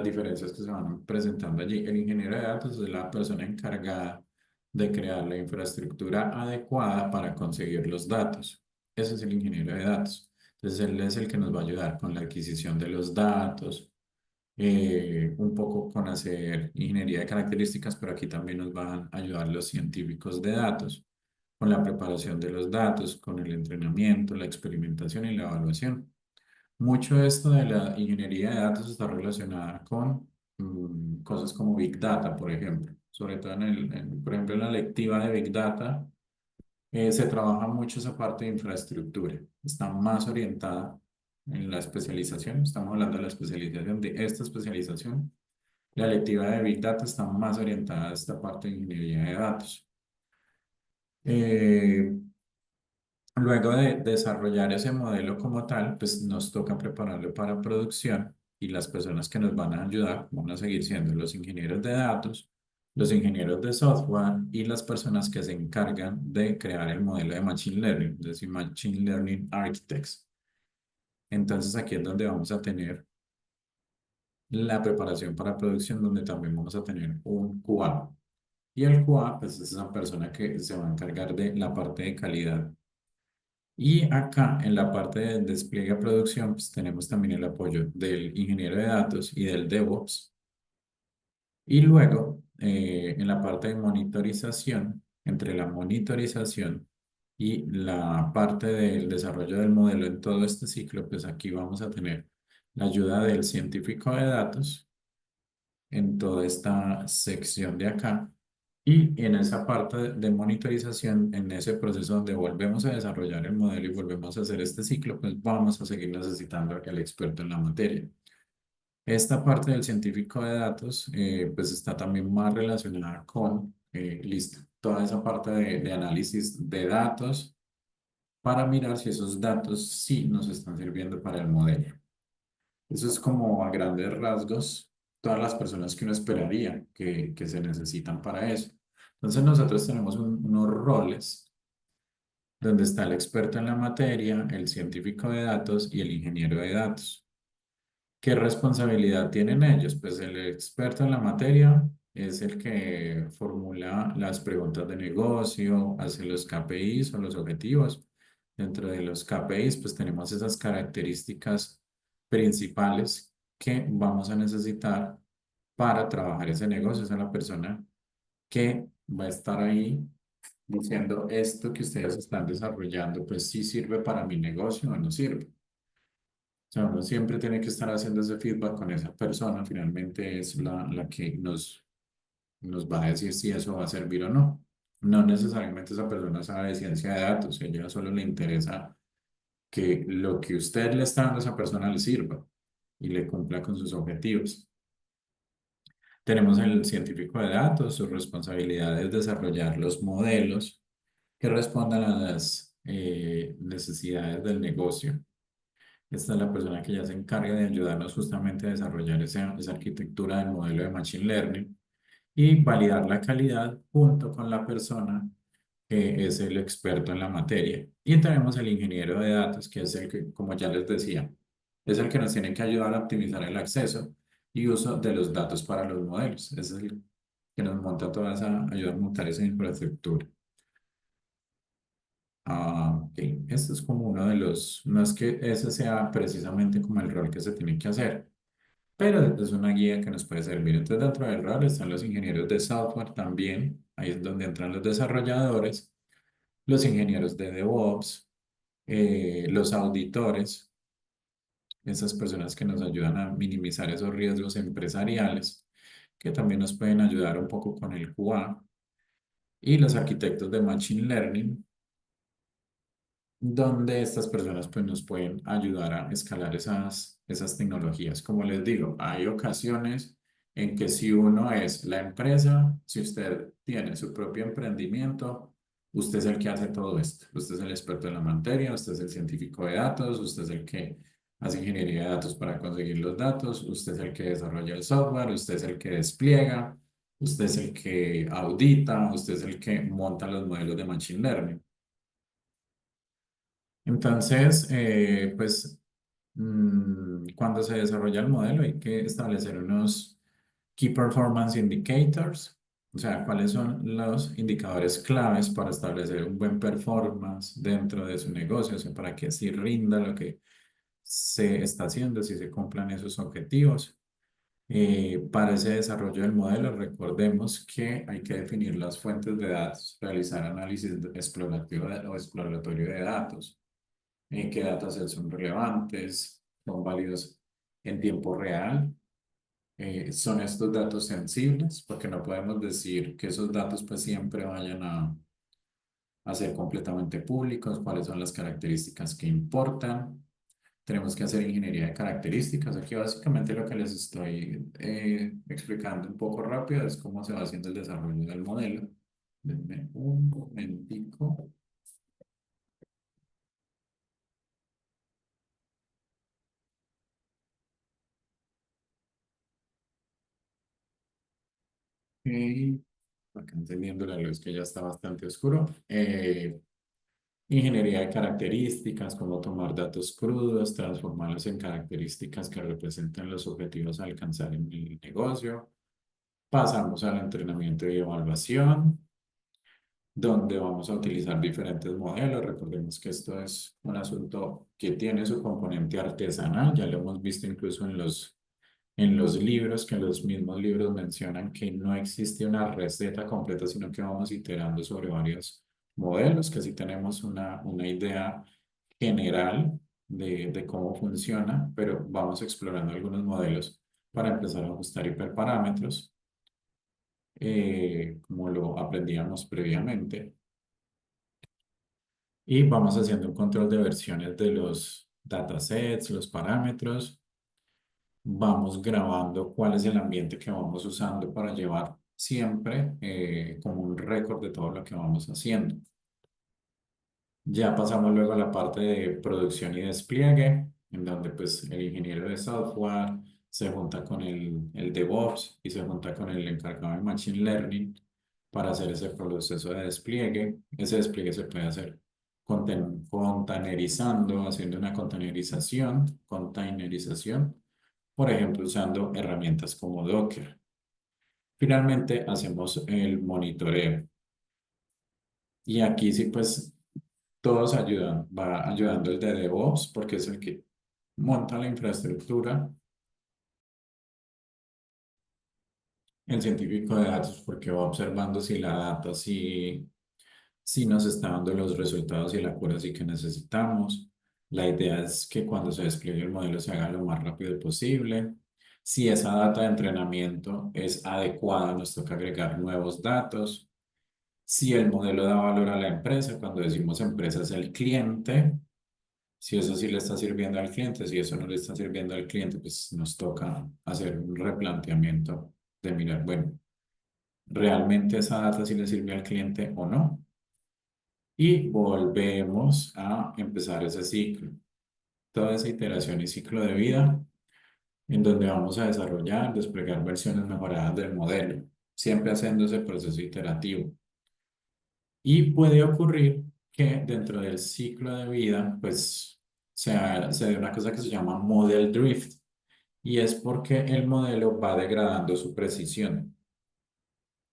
diferencias que se van presentando allí. El ingeniero de datos es la persona encargada de crear la infraestructura adecuada para conseguir los datos. Ese es el ingeniero de datos. Entonces, él es el que nos va a ayudar con la adquisición de los datos, un poco con hacer ingeniería de características, pero aquí también nos van a ayudar los científicos de datos con la preparación de los datos, con el entrenamiento, la experimentación y la evaluación. Mucho de esto de la ingeniería de datos está relacionada con cosas como Big Data, por ejemplo. Sobre todo por ejemplo, en la lectiva de Big Data se trabaja mucho esa parte de infraestructura. Está más orientada en la especialización. Estamos hablando de la especialización de esta especialización. La lectiva de Big Data está más orientada a esta parte de ingeniería de datos. Eh, Luego de desarrollar ese modelo como tal, pues nos toca prepararlo para producción y las personas que nos van a ayudar van a seguir siendo los ingenieros de datos, los ingenieros de software y las personas que se encargan de crear el modelo de Machine Learning, es decir, Machine Learning Architects. Entonces aquí es donde vamos a tener la preparación para producción, donde también vamos a tener un QA. Y el QA, pues es esa persona que se va a encargar de la parte de calidad. Y acá en la parte de despliegue a producción, pues tenemos también el apoyo del ingeniero de datos y del DevOps. Y luego, en la parte de monitorización, entre la monitorización y la parte del desarrollo del modelo en todo este ciclo, pues aquí vamos a tener la ayuda del científico de datos en toda esta sección de acá. Y en esa parte de monitorización, en ese proceso donde volvemos a desarrollar el modelo y volvemos a hacer este ciclo, pues vamos a seguir necesitando el experto en la materia. Esta parte del científico de datos, pues está también más relacionada con, listo, toda esa parte de análisis de datos para mirar si esos datos sí nos están sirviendo para el modelo. Eso es como a grandes rasgos todas las personas que uno esperaría que se necesitan para eso. Entonces nosotros tenemos unos roles donde está el experto en la materia, el científico de datos y el ingeniero de datos. ¿Qué responsabilidad tienen ellos? Pues el experto en la materia es el que formula las preguntas de negocio, hace los KPIs o los objetivos. Dentro de los KPIs, pues tenemos esas características principales que vamos a necesitar para trabajar ese negocio. Esa es la persona que va a estar ahí diciendo esto que ustedes están desarrollando, pues sí sirve para mi negocio o no sirve. O sea, uno siempre tiene que estar haciendo ese feedback con esa persona. Finalmente es la que nos va a decir si eso va a servir o no. No necesariamente esa persona sabe de ciencia de datos. A ella solo le interesa que lo que usted le está dando a esa persona le sirva y le cumpla con sus objetivos. Tenemos el científico de datos. Su responsabilidad es desarrollar los modelos que respondan a las necesidades del negocio. Esta es la persona que ya se encarga de ayudarnos justamente a desarrollar esa arquitectura del modelo de Machine Learning y validar la calidad junto con la persona que es el experto en la materia. Y tenemos el ingeniero de datos, que es el que, como ya les decía, es el que nos tiene que ayudar a optimizar el acceso y uso de los datos para los modelos. Es el que nos monta toda esa, ayuda a montar esa infraestructura. Ok, este es como uno de los, no es que ese sea precisamente como el rol que se tiene que hacer, pero es una guía que nos puede servir. Entonces, dentro del rol están los ingenieros de software también, ahí es donde entran los desarrolladores, los ingenieros de DevOps, los auditores, esas personas que nos ayudan a minimizar esos riesgos empresariales, que también nos pueden ayudar un poco con el QA, y los arquitectos de Machine Learning, donde estas personas pues nos pueden ayudar a escalar esas tecnologías. Como les digo, hay ocasiones en que si uno es la empresa, si usted tiene su propio emprendimiento, usted es el que hace todo esto. Usted es el experto en la materia, usted es el científico de datos, usted es el que hace ingeniería de datos para conseguir los datos, usted es el que desarrolla el software, usted es el que despliega, usted es el que audita, usted es el que monta los modelos de Machine Learning. Entonces, pues, cuando se desarrolla el modelo hay que establecer unos Key Performance Indicators, o sea, cuáles son los indicadores claves para establecer un buen performance dentro de su negocio, o sea, para que así rinda lo que se está haciendo, si se cumplan esos objetivos. Para ese desarrollo del modelo, recordemos que hay que definir las fuentes de datos, realizar análisis explorativo o exploratorio de datos, qué datasets son relevantes, son válidos en tiempo real. Son estos datos sensibles, porque no podemos decir que esos datos pues siempre vayan a ser completamente públicos, cuáles son las características que importan. Tenemos que hacer ingeniería de características. Aquí básicamente lo que les estoy explicando un poco rápido es cómo se va haciendo el desarrollo del modelo. Denme un momentico. Ok. Acá entendiendo la luz que ya está bastante oscuro. Ingeniería de características, cómo tomar datos crudos, transformarlos en características que representen los objetivos a alcanzar en el negocio. Pasamos al entrenamiento y evaluación, donde vamos a utilizar diferentes modelos. Recordemos que esto es un asunto que tiene su componente artesanal, ya lo hemos visto incluso en los libros, que los mismos libros mencionan que no existe una receta completa, sino que vamos iterando sobre varios modelos, que sí tenemos una idea general de cómo funciona, pero vamos explorando algunos modelos para empezar a ajustar hiperparámetros, como lo aprendíamos previamente. Y vamos haciendo un control de versiones de los datasets, los parámetros. Vamos grabando cuál es el ambiente que vamos usando para llevar siempre como un récord de todo lo que vamos haciendo. Ya pasamos luego a la parte de producción y despliegue, en donde pues el ingeniero de software se junta con el DevOps y se junta con el encargado de Machine Learning para hacer ese proceso de despliegue. Ese despliegue se puede hacer containerizando, haciendo una containerización, por ejemplo, usando herramientas como Docker. Finalmente, hacemos el monitoreo. Y aquí sí, pues, todos ayudan. Va ayudando el de DevOps, porque es el que monta la infraestructura. El científico de datos, porque va observando si la data si nos está dando los resultados y la accuracy que necesitamos. La idea es que cuando se despliegue el modelo se haga lo más rápido posible. Si esa data de entrenamiento es adecuada, nos toca agregar nuevos datos. Si el modelo da valor a la empresa, cuando decimos empresa es el cliente, si eso sí le está sirviendo al cliente, si eso no le está sirviendo al cliente, pues nos toca hacer un replanteamiento de mirar, bueno, ¿realmente esa data sí le sirve al cliente o no? Y volvemos a empezar ese ciclo, toda esa iteración y ciclo de vida, en donde vamos a desarrollar, desplegar versiones mejoradas del modelo, siempre haciendo ese proceso iterativo. Y puede ocurrir que dentro del ciclo de vida, pues se dé una cosa que se llama model drift. Y es porque el modelo va degradando su precisión.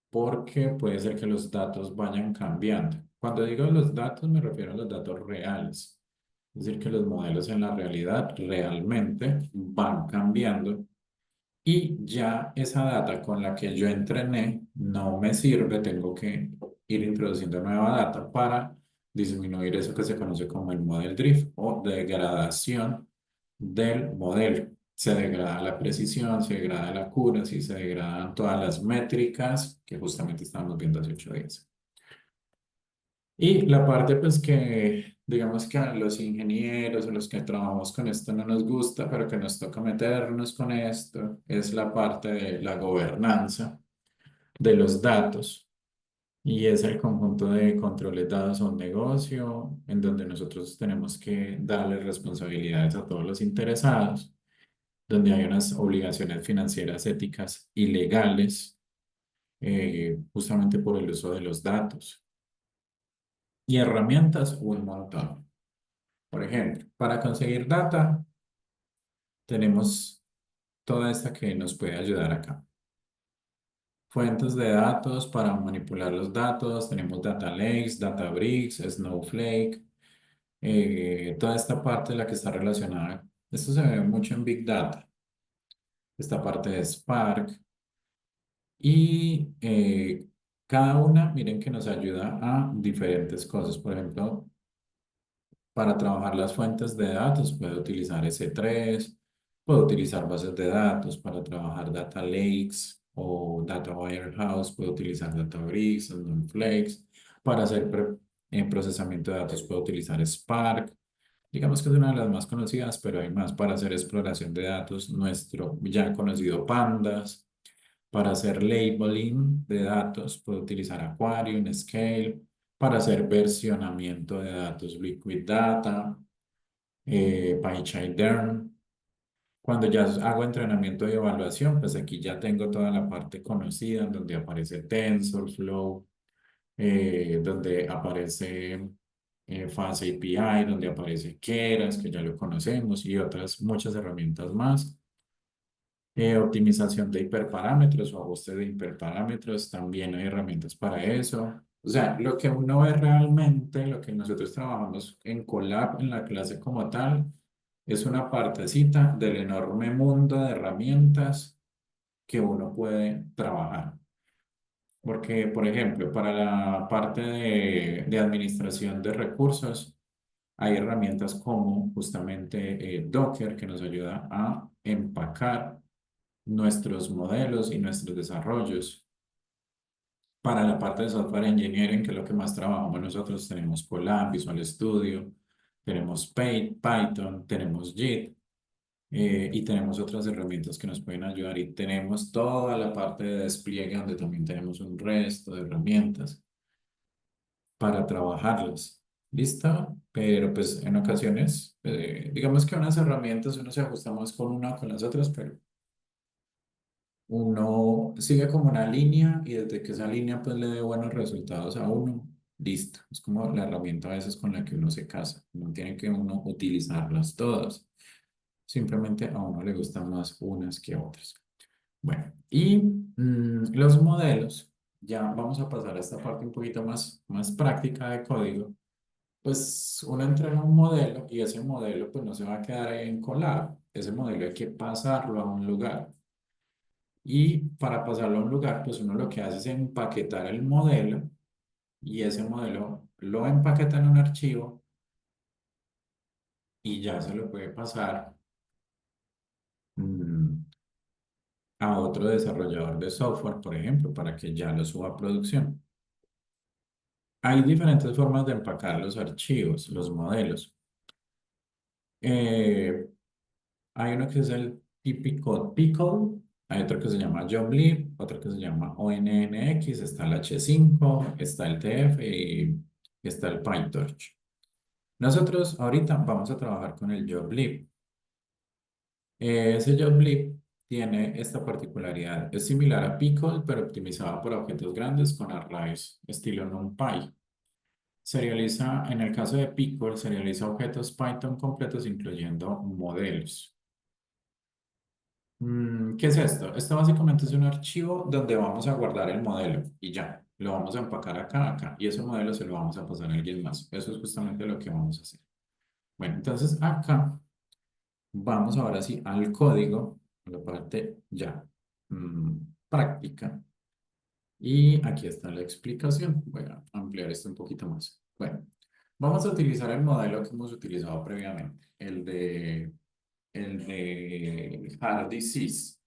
Porque puede ser que los datos vayan cambiando. Cuando digo los datos, me refiero a los datos reales. Es decir, que los modelos en la realidad realmente van cambiando y ya esa data con la que yo entrené no me sirve, tengo que ir introduciendo nueva data para disminuir eso que se conoce como el model drift o degradación del modelo. Se degrada la precisión, se degrada la accuracy, se degradan todas las métricas que justamente estábamos viendo hace 8 días. Y la parte, pues que digamos que a los ingenieros, a los que trabajamos con esto no nos gusta, pero que nos toca meternos con esto, es la parte de la gobernanza de los datos. Y es el conjunto de controles dados a un negocio, en donde nosotros tenemos que darle responsabilidades a todos los interesados, donde hay unas obligaciones financieras, éticas y legales, justamente por el uso de los datos. Y herramientas, un montón. Por ejemplo, para conseguir data, tenemos toda esta que nos puede ayudar acá. Fuentes de datos para manipular los datos, tenemos Data Lakes, Databricks, Snowflake, toda esta parte de la que está relacionada. Esto se ve mucho en Big Data, esta parte de Spark, y cada una, miren que nos ayuda a diferentes cosas. Por ejemplo, para trabajar las fuentes de datos, puedo utilizar S3, puedo utilizar bases de datos para trabajar data lakes o data warehouse, puedo utilizar Databricks, Snowflake. Para hacer procesamiento de datos, puedo utilizar Spark. Digamos que es una de las más conocidas, pero hay más para hacer exploración de datos, nuestro ya conocido Pandas. Para hacer labeling de datos, puedo utilizar Aquarium, Scale. Para hacer versionamiento de datos, Liquid Data, PyChartDerm. Cuando ya hago entrenamiento y evaluación, pues aquí ya tengo toda la parte conocida, donde aparece TensorFlow, donde aparece Fast API, donde aparece Keras, que ya lo conocemos, y otras muchas herramientas más. Optimización de hiperparámetros o ajuste de hiperparámetros, también hay herramientas para eso. O sea, lo que uno ve realmente, lo que nosotros trabajamos en Colab, en la clase como tal, es una partecita del enorme mundo de herramientas que uno puede trabajar. Porque, por ejemplo, para la parte de administración de recursos, hay herramientas como justamente Docker que nos ayuda a empacar nuestros modelos y nuestros desarrollos. Para la parte de software engineering, que es lo que más trabajamos nosotros, tenemos Colab, Visual Studio, tenemos Python, tenemos JIT, y tenemos otras herramientas que nos pueden ayudar y tenemos toda la parte de despliegue donde también tenemos un resto de herramientas para trabajarlas. ¿Listo? Pero pues en ocasiones, digamos que unas herramientas uno se ajusta más con una o con las otras, pero uno sigue como una línea y desde que esa línea pues le dé buenos resultados a uno, listo. Es como la herramienta a veces con la que uno se casa. No tiene que uno utilizarlas todas. Simplemente a uno le gustan más unas que otras. Bueno, y los modelos, ya vamos a pasar a esta parte un poquito más práctica de código. Pues uno entrena un modelo y ese modelo pues no se va a quedar ahí en Colab. Ese modelo hay que pasarlo a un lugar. Y para pasarlo a un lugar, pues uno lo que hace es empaquetar el modelo y ese modelo lo empaqueta en un archivo y ya se lo puede pasar mm, a otro desarrollador de software, por ejemplo, para que ya lo suba a producción. Hay diferentes formas de empacar los archivos, los modelos. Eh, Hay uno que es el típico pickle, hay otro que se llama joblib, otro que se llama ONNX, está el H5, está el TF y está el PyTorch. Nosotros ahorita vamos a trabajar con el joblib. Ese joblib tiene esta particularidad. Es similar a pickle, pero optimizado por objetos grandes con arrays estilo NumPy. Serializa, en el caso de Pickle, serializa objetos Python completos incluyendo modelos. ¿Qué es esto? Esto básicamente es un archivo donde vamos a guardar el modelo y ya, lo vamos a empacar acá, acá, y ese modelo se lo vamos a pasar a alguien más. Eso es justamente lo que vamos a hacer. Bueno, entonces acá vamos ahora sí al código, a la parte ya práctica. Y aquí está la explicación. Voy a ampliar esto un poquito más. Bueno, vamos a utilizar el modelo que hemos utilizado previamente, el de Heart Disease.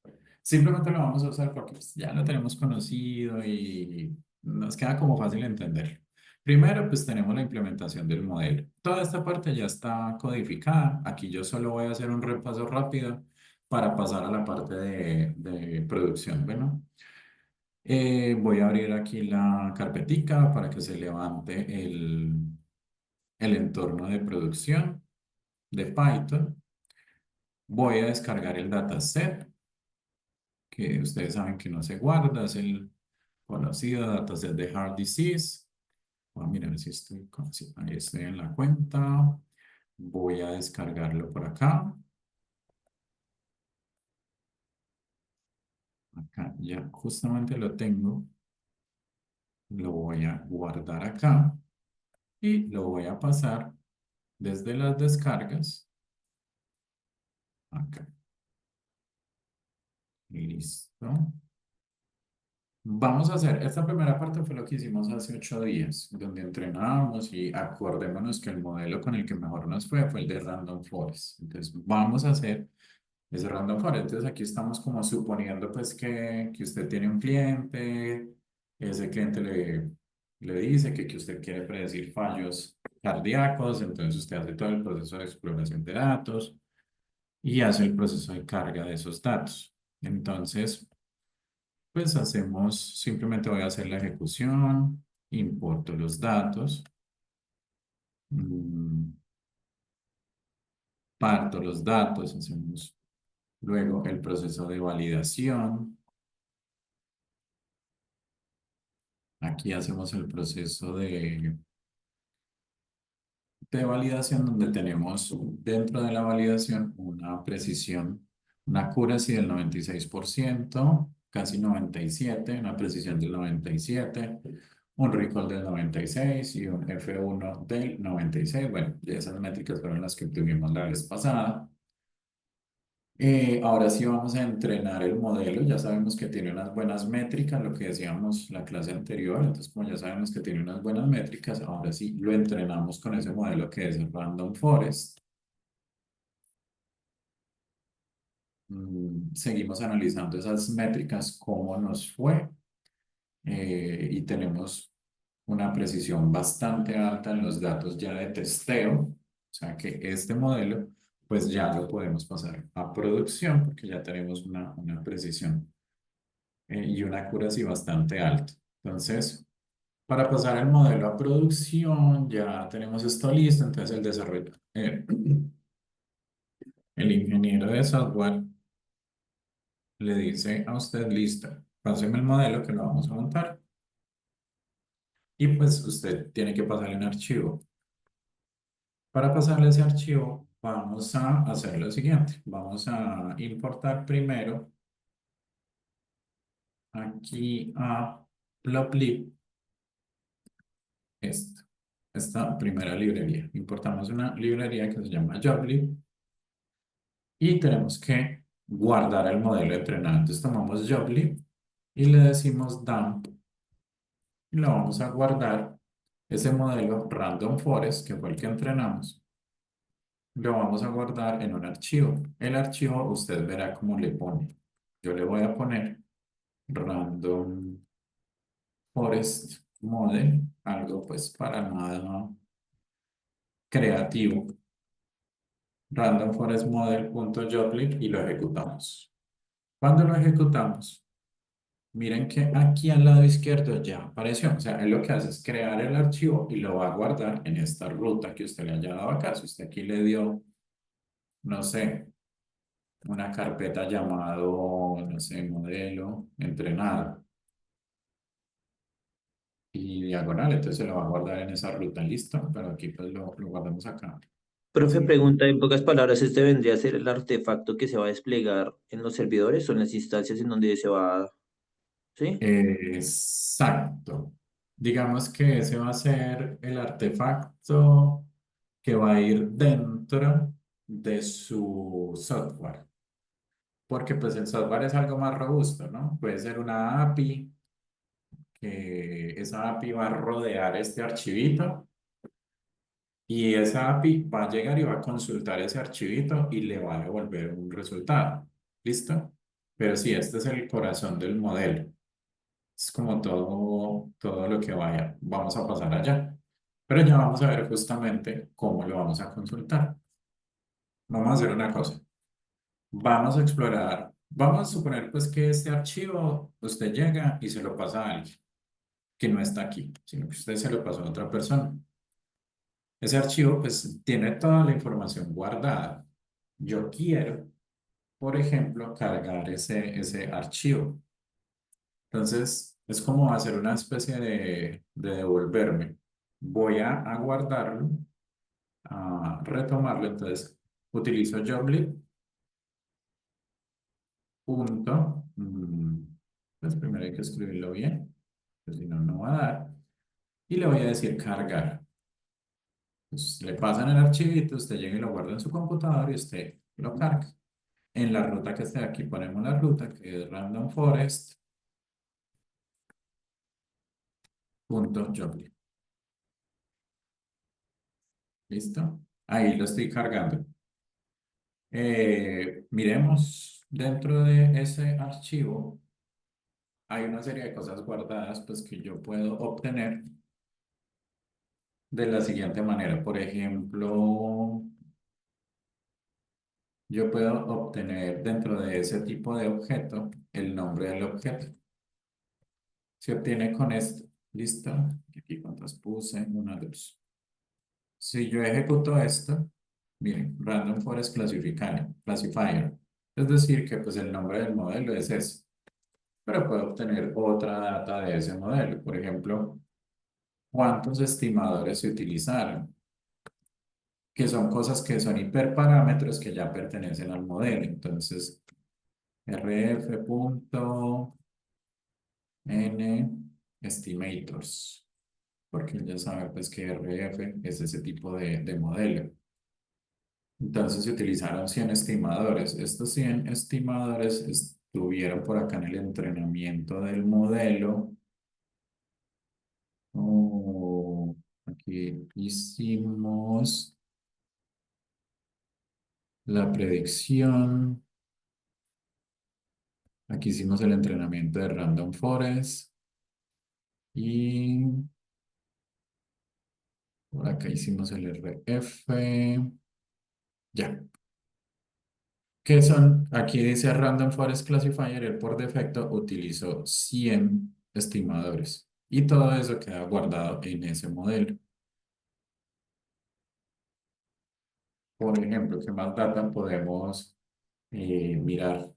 Simplemente lo vamos a usar porque pues, ya lo tenemos conocido y nos queda como fácil entender. Primero, pues tenemos la implementación del modelo. Toda esta parte ya está codificada. Aquí yo solo voy a hacer un repaso rápido para pasar a la parte de producción. Bueno, voy a abrir aquí la carpetica para que se levante el entorno de producción de Python. Voy a descargar el dataset, que ustedes saben que no se guarda, es el conocido dataset de Heart Disease. Voy a mirar si estoy, sí, ahí estoy en la cuenta. Voy a descargarlo por acá. Acá ya justamente lo tengo. Lo voy a guardar acá y lo voy a pasar desde las descargas acá. Listo. Vamos a hacer, esta primera parte fue lo que hicimos hace 8 días, donde entrenábamos y acordémonos que el modelo con el que mejor nos fue el de Random Forest. Entonces, vamos a hacer ese Random Forest. Entonces, aquí estamos como suponiendo pues que usted tiene un cliente, ese cliente le dice que usted quiere predecir fallos cardíacos, entonces usted hace todo el proceso de exploración de datos y hace el proceso de carga de esos datos. Entonces, pues hacemos, simplemente voy a hacer la ejecución, importo los datos, mm, parto los datos, hacemos luego el proceso de validación. Aquí hacemos el proceso de validación donde tenemos dentro de la validación una precisión, una accuracy del 96%, casi 97%, una precisión del 97%, un recall del 96% y un F1 del 96%. Bueno, esas métricas fueron las que tuvimos la vez pasada. Ahora sí vamos a entrenar el modelo. Ya sabemos que tiene unas buenas métricas, lo que decíamos la clase anterior. Entonces, como ya sabemos que tiene unas buenas métricas, ahora sí lo entrenamos con ese modelo que es el Random Forest. Seguimos analizando esas métricas, cómo nos fue, y tenemos una precisión bastante alta en los datos ya de testeo. O sea que este modelo pues ya lo podemos pasar a producción porque ya tenemos una precisión y una accuracy bastante alta. Entonces, para pasar el modelo a producción, ya tenemos esto listo. Entonces, el desarrollo, el ingeniero de software le dice a usted, listo, páseme el modelo que lo vamos a montar. Y pues usted tiene que pasarle un archivo. Para pasarle ese archivo, vamos a hacer lo siguiente. Vamos a importar primero aquí a Ploplib esta primera librería. Importamos una librería que se llama Joblib y tenemos que guardar el modelo entrenado. Entonces tomamos Joblib y le decimos dump y lo vamos a guardar. Ese modelo Random Forest, que fue el que entrenamos, lo vamos a guardar en un archivo. El archivo usted verá cómo le pone. Yo le voy a poner Random Forest Model, algo pues para nada creativo. Random Forest Model.joblib y lo ejecutamos. Cuando lo ejecutamos, miren que aquí al lado izquierdo ya apareció. O sea, él lo que hace es crear el archivo y lo va a guardar en esta ruta que usted le haya dado acá. Si usted aquí le dio, no sé, una carpeta llamado, no sé, modelo entrenado. y diagonal, entonces se lo va a guardar en esa ruta, listo, pero aquí pues lo guardamos acá. Profe, Sí. pregunta en pocas palabras, ¿este vendría a ser el artefacto que se va a desplegar en los servidores o en las instancias en donde se va, ¿sí? Exacto. Digamos que ese va a ser el artefacto que va a ir dentro de su software, porque pues el software es algo más robusto, ¿no? Puede ser una API, que esa API va a rodear este archivito y esa API va a llegar y va a consultar ese archivito y le va a devolver un resultado. ¿Listo? Pero sí, este es el corazón del modelo. Es como todo lo que vamos a pasar allá. Pero ya vamos a ver justamente cómo lo vamos a consultar. Vamos a hacer una cosa. Vamos a explorar. Vamos a suponer pues que este archivo usted llega y se lo pasa a alguien que no está aquí, sino que usted se lo pasó a otra persona. Ese archivo pues tiene toda la información guardada. Yo quiero, por ejemplo, cargar ese archivo. Entonces, es como hacer una especie de devolverme. Voy a guardarlo, a retomarlo. Entonces, utilizo Joblit, punto. Pues primero hay que escribirlo bien, pues si no, no va a dar. Y le voy a decir cargar. Pues, le pasan el archivito, usted llega y lo guarda en su computador y usted lo carga. En la ruta que esté aquí ponemos la ruta que es random forest.joblit. ¿Listo? Ahí lo estoy cargando. Miremos dentro de ese archivo hay una serie de cosas guardadas pues que yo puedo obtener de la siguiente manera. Por ejemplo, yo puedo obtener dentro de ese tipo de objeto el nombre del objeto. Se obtiene con esto. ¿Listo? Aquí cuántas puse. Una, dos. Si yo ejecuto esto, miren, Random Forest Classifier. Es decir, que pues el nombre del modelo es ese. Pero puedo obtener otra data de ese modelo. Por ejemplo, cuántos estimadores se utilizaron, que son cosas que son hiperparámetros que ya pertenecen al modelo. Entonces, rf.n estimators, porque ya sabe pues que rf es ese tipo de modelo. Entonces se utilizaron 100 estimadores. Estos 100 estimadores estuvieron por acá en el entrenamiento del modelo. Oh, aquí hicimos la predicción. Aquí hicimos el entrenamiento de Random Forest. Y por acá hicimos el RF. Ya. ¿Qué son? Aquí dice Random Forest Classifier. Él por defecto utilizó 100 estimadores. Y todo eso queda guardado en ese modelo. Por ejemplo, ¿qué más data podemos mirar?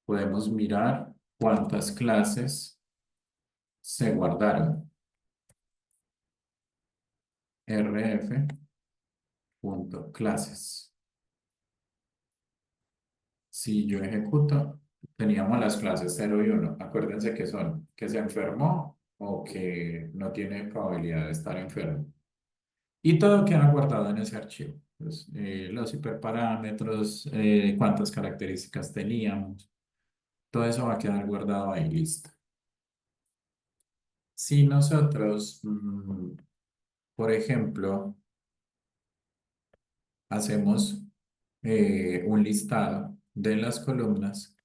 Podemos mirar cuántas clases se guardaron. rf.clases. Si yo ejecuto, teníamos las clases 0 y 1. Acuérdense que son que se enfermó o que no tiene probabilidad de estar enfermo. Y todo queda guardado en ese archivo. Pues, los hiperparámetros, cuántas características teníamos. Todo eso va a quedar guardado ahí, listo. Si nosotros, por ejemplo, hacemos un listado de las columnas,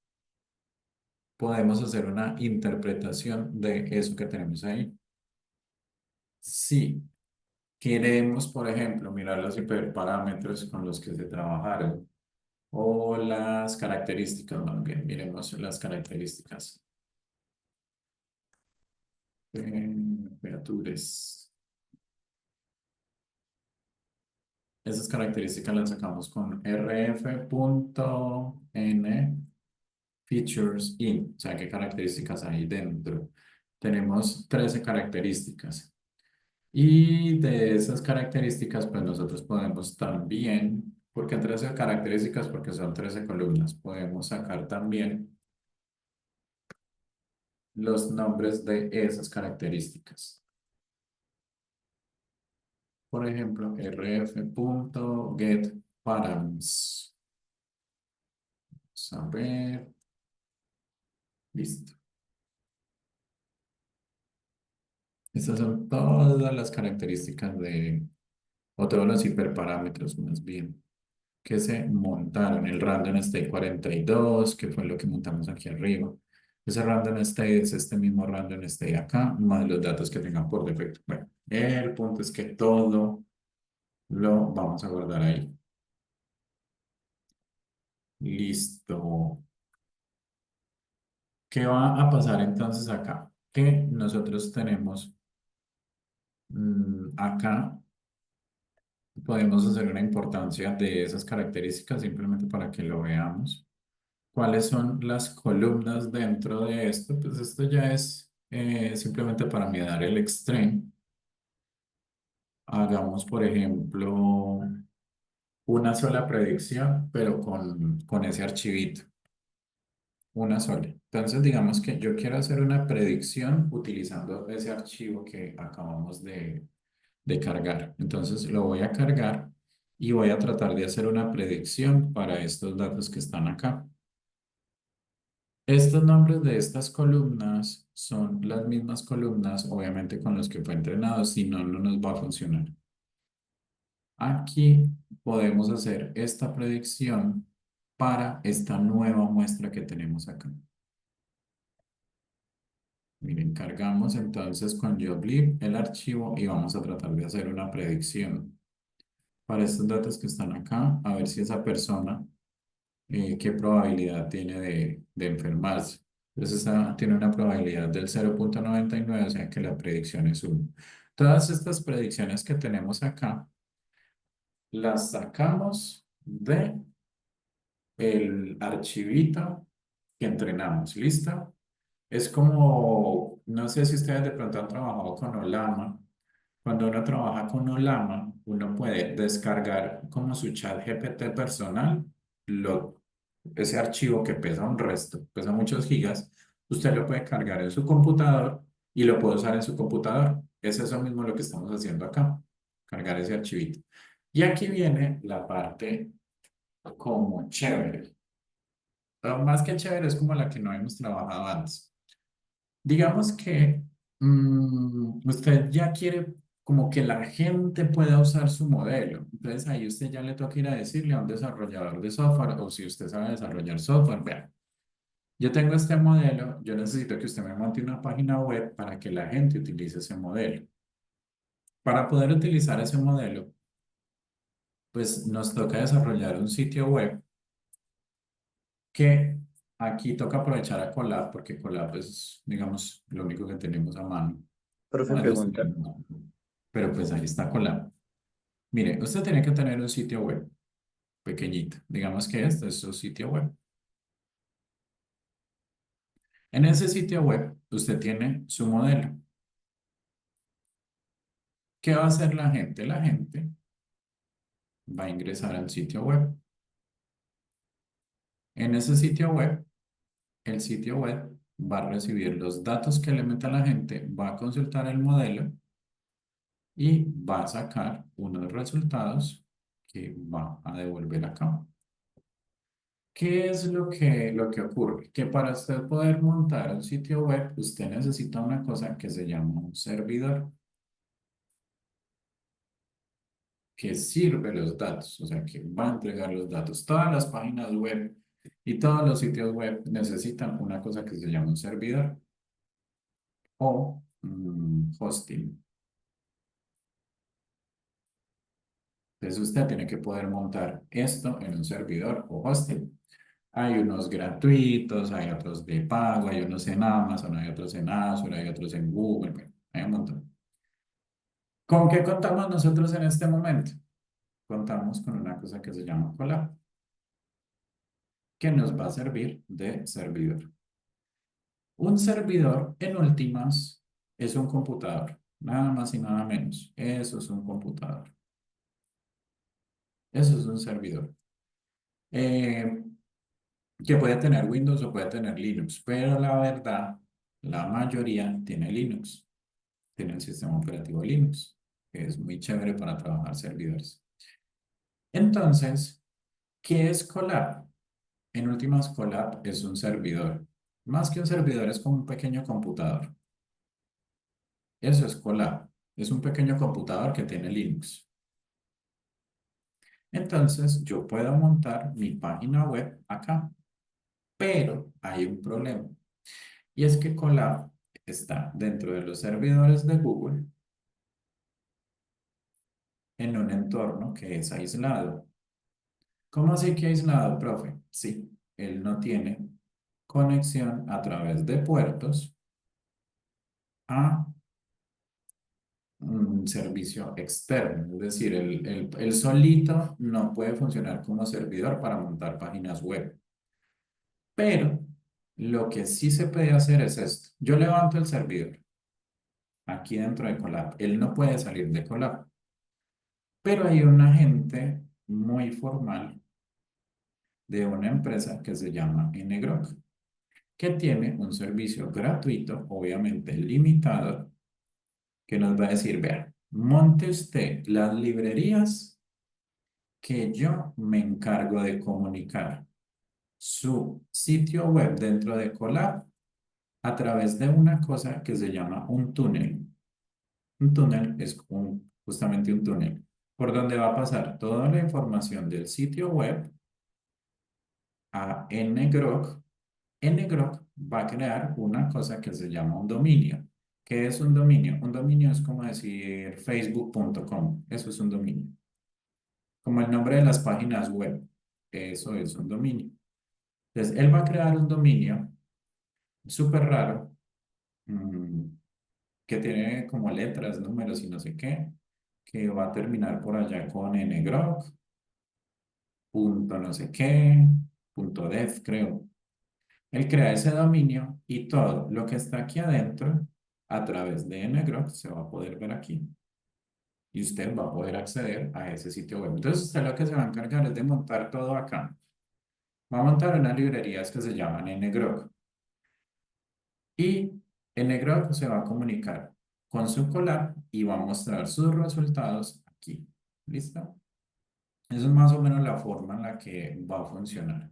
podemos hacer una interpretación de eso que tenemos ahí. Si queremos, por ejemplo, mirar los hiperparámetros con los que se trabajaron o las características, más bien, miremos las características. Temperaturas. Esas características las sacamos con rf.n features in, o sea, qué características hay dentro. tenemos 13 características. Y de esas características, pues nosotros podemos también, porque 13 características, porque son 13 columnas, podemos sacar también los nombres de esas características. Por ejemplo, rf.getParams. Vamos a ver. Listo. Estas son todas las características o todos los hiperparámetros más bien, que se montaron. El random state 42, que fue lo que montamos aquí arriba. Ese random state es este mismo random state acá, más los datos que tengan por defecto. Bueno, el punto es que todo lo vamos a guardar ahí. Listo. ¿Qué va a pasar entonces acá? Que nosotros tenemos acá, podemos hacer una importancia de esas características simplemente para que lo veamos. ¿Cuáles son las columnas dentro de esto? Pues esto ya es simplemente para mí dar el extreme. Hagamos, por ejemplo, una sola predicción, pero con ese archivito. Una sola. Entonces, digamos que yo quiero hacer una predicción utilizando ese archivo que acabamos de cargar. Entonces, lo voy a cargar y voy a tratar de hacer una predicción para estos datos que están acá. Estos nombres de estas columnas son las mismas columnas, obviamente con los que fue entrenado, si no, no nos va a funcionar. Aquí podemos hacer esta predicción para esta nueva muestra que tenemos acá. Miren, cargamos entonces con joblib el archivo y vamos a tratar de hacer una predicción para estos datos que están acá, a ver si esa persona, qué probabilidad tiene de enfermarse. Entonces tiene una probabilidad del 0.99, o sea que la predicción es 1. Todas estas predicciones que tenemos acá, las sacamos de el archivito que entrenamos. ¿Listo? Es como, no sé si ustedes de pronto han trabajado con Olama. Cuando uno trabaja con Olama, uno puede descargar como su chat GPT personal, ese archivo que pesa un resto, pesa muchos gigas, usted lo puede cargar en su computador y lo puede usar en su computador. Es eso mismo lo que estamos haciendo acá, cargar ese archivito. Y aquí viene la parte como chévere. Pero más que chévere es como la que no hemos trabajado antes. Digamos que usted ya quiere como que la gente pueda usar su modelo. Entonces ahí usted ya le toca ir a decirle a un desarrollador de software o si usted sabe desarrollar software, vea, yo tengo este modelo, yo necesito que usted me monte una página web para que la gente utilice ese modelo. Para poder utilizar ese modelo, pues nos toca desarrollar un sitio web que aquí toca aprovechar a Colab porque Colab es, digamos, lo único que tenemos a mano. Profe, Bueno, pregunta. pero pues ahí está Colab. Mire, usted tiene que tener un sitio web pequeñito. Digamos que este es su sitio web. En ese sitio web, usted tiene su modelo. ¿Qué va a hacer la gente? La gente va a ingresar al sitio web. En ese sitio web, el sitio web va a recibir los datos que le meta la gente, va a consultar el modelo y va a sacar unos resultados que va a devolver acá. ¿Qué es lo que ocurre? Que para usted poder montar un sitio web, usted necesita una cosa que se llama un servidor, que sirve los datos, o sea, que va a entregar los datos. Todas las páginas web y todos los sitios web necesitan una cosa que se llama un servidor o hosting. Entonces usted tiene que poder montar esto en un servidor o hosting. Hay unos gratuitos, hay otros de pago, hay unos en Amazon, hay otros en Azure, hay otros en Google, bueno, hay un montón. ¿Con qué contamos nosotros en este momento? Contamos con una cosa que se llama Colab, que nos va a servir de servidor. Un servidor, en últimas, es un computador. Nada más y nada menos. Eso es un computador. Eso es un servidor. Eh, que puede tener Windows o puede tener Linux, pero la verdad, la mayoría tiene Linux. Tiene el sistema operativo Linux, que es muy chévere para trabajar servidores. Entonces, ¿qué es Colab? En últimas, Colab es un servidor. Más que un servidor, es como un pequeño computador. Eso es Colab. Es un pequeño computador que tiene Linux. Entonces, yo puedo montar mi página web acá, pero hay un problema. Y es que Colab está dentro de los servidores de Google en un entorno que es aislado. ¿Cómo así que aislado, profe? Sí, él no tiene conexión a través de puertos a un servicio externo. Es decir, él solito no puede funcionar como servidor para montar páginas web. Pero lo que sí se puede hacer es esto. Yo levanto el servidor aquí dentro de Colab. Él no puede salir de Colab. Pero hay un agente muy formal de una empresa que se llama NGROK, que tiene un servicio gratuito, obviamente limitado, que nos va a decir, vea, monte usted las librerías que yo me encargo de comunicar su sitio web dentro de Colab a través de una cosa que se llama un túnel. Un túnel es justamente un túnel por donde va a pasar toda la información del sitio web a NGROK. NGROK va a crear una cosa que se llama un dominio. ¿Qué es un dominio? Un dominio es como decir facebook.com. Eso es un dominio. Como el nombre de las páginas web. Eso es un dominio. Entonces, él va a crear un dominio súper raro, mm, que tiene como letras, números y no sé qué, que va a terminar por allá con ngrok, punto no sé qué, punto dev, creo. Él crea ese dominio y todo lo que está aquí adentro, a través de ngrok, se va a poder ver aquí. Y usted va a poder acceder a ese sitio web. Entonces, usted lo que se va a encargar es de montar todo acá. Va a montar unas librerías que se llaman ngrok. Y ngrok se va a comunicar con su Colab y va a mostrar sus resultados aquí. ¿Listo? Esa es más o menos la forma en la que va a funcionar.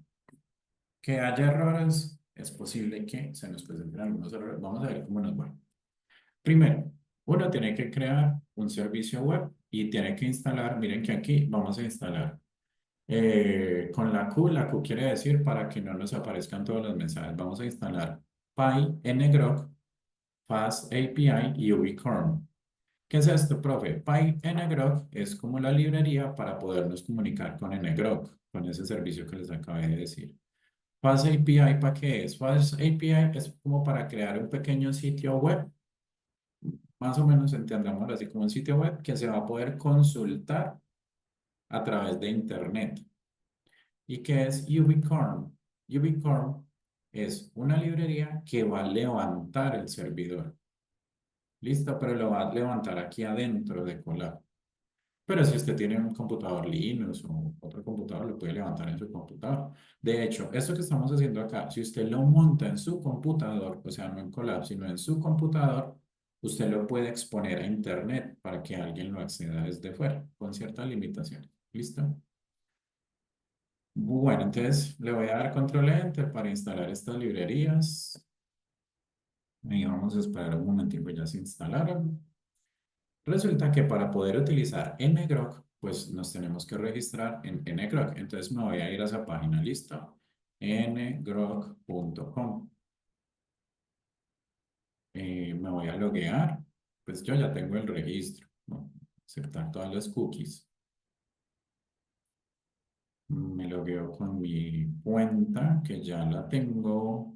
Que haya errores, es posible que se nos presenten algunos errores. Vamos a ver cómo nos va. Primero, uno tiene que crear un servicio web y tiene que instalar, miren que aquí vamos a instalar con la Q quiere decir para que no nos aparezcan todos los mensajes. Vamos a instalar PyNgrok, Fast API y ubicorn. ¿Qué es esto, profe? PyNgrok es como la librería para podernos comunicar con ngrok, con ese servicio que les acabé de decir. Fast API, ¿para qué es? Fast API es como para crear un pequeño sitio web, más o menos entendámoslo así como un sitio web que se va a poder consultar a través de Internet. ¿Y qué es ubicorn? Ubicorn es una librería que va a levantar el servidor. Listo, pero lo va a levantar aquí adentro de Colab. Pero si usted tiene un computador Linux o otro computador, lo puede levantar en su computador. De hecho, esto que estamos haciendo acá, si usted lo monta en su computador, o sea, no en Colab, sino en su computador, usted lo puede exponer a Internet para que alguien lo acceda desde fuera, con ciertas limitaciones. ¿Listo? Bueno, entonces le voy a dar control enter para instalar estas librerías. Y vamos a esperar un momentito, ya se instalaron. Resulta que para poder utilizar ngrok, pues nos tenemos que registrar en ngrok. Entonces me voy a ir a esa página, listo, ngrok.com. Me voy a loguear, pues yo ya tengo el registro, ¿no? Aceptar todas las cookies. Me logueo con mi cuenta, que ya la tengo.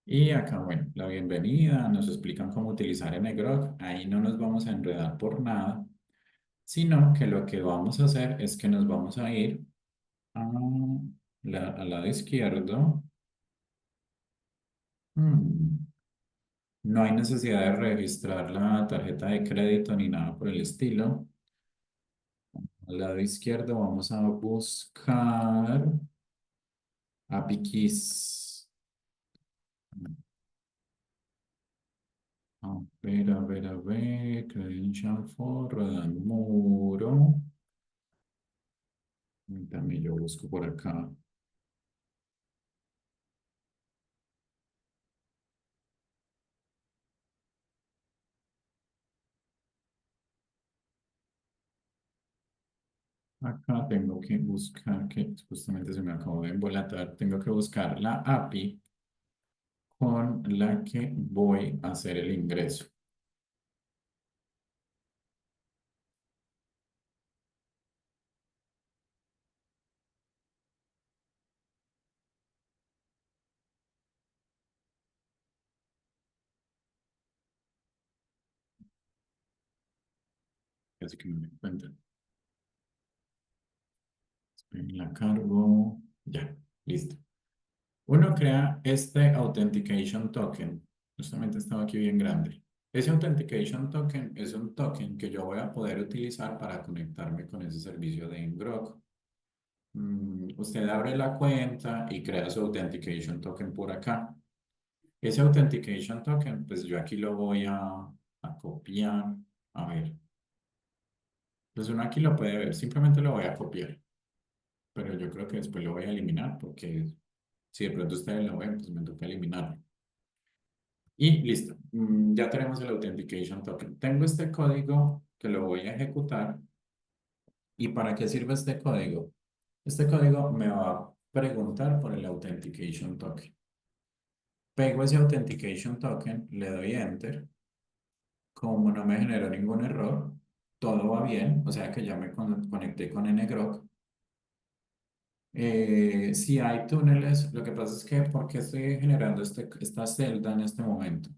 Y acá, bueno, la bienvenida, nos explican cómo utilizar ngrok. Ahí no nos vamos a enredar por nada. sino que lo que vamos a hacer es que nos vamos a ir al lado izquierdo. Hmm, No hay necesidad de registrar la tarjeta de crédito ni nada por el estilo. Al lado izquierdo vamos a buscar API Keys. A ver, credential for muro. También yo busco por acá. Acá tengo que buscar, que justamente se me acabó de embolatar, tengo que buscar la API con la que voy a hacer el ingreso. Así que no me encuentro. La cargo. Ya, listo. Uno crea este Authentication Token. Justamente estaba aquí bien grande. Ese Authentication Token es un token que yo voy a poder utilizar para conectarme con ese servicio de Ngrok. Usted abre la cuenta y crea su Authentication Token por acá. Ese Authentication Token, pues yo aquí lo voy a copiar. A ver. Pues uno aquí lo puede ver. Simplemente lo voy a copiar. Pero yo creo que después lo voy a eliminar porque si de pronto ustedes lo ven, pues me toca eliminarlo. Y listo, ya tenemos el Authentication Token. Tengo este código que lo voy a ejecutar. ¿Y para qué sirve este código? Este código me va a preguntar por el Authentication Token. Pego ese Authentication Token, le doy Enter. Como no me generó ningún error, todo va bien, o sea que ya me conecté con Ngrok. Si hay túneles, lo que pasa es que, ¿por qué estoy generando esta celda en este momento?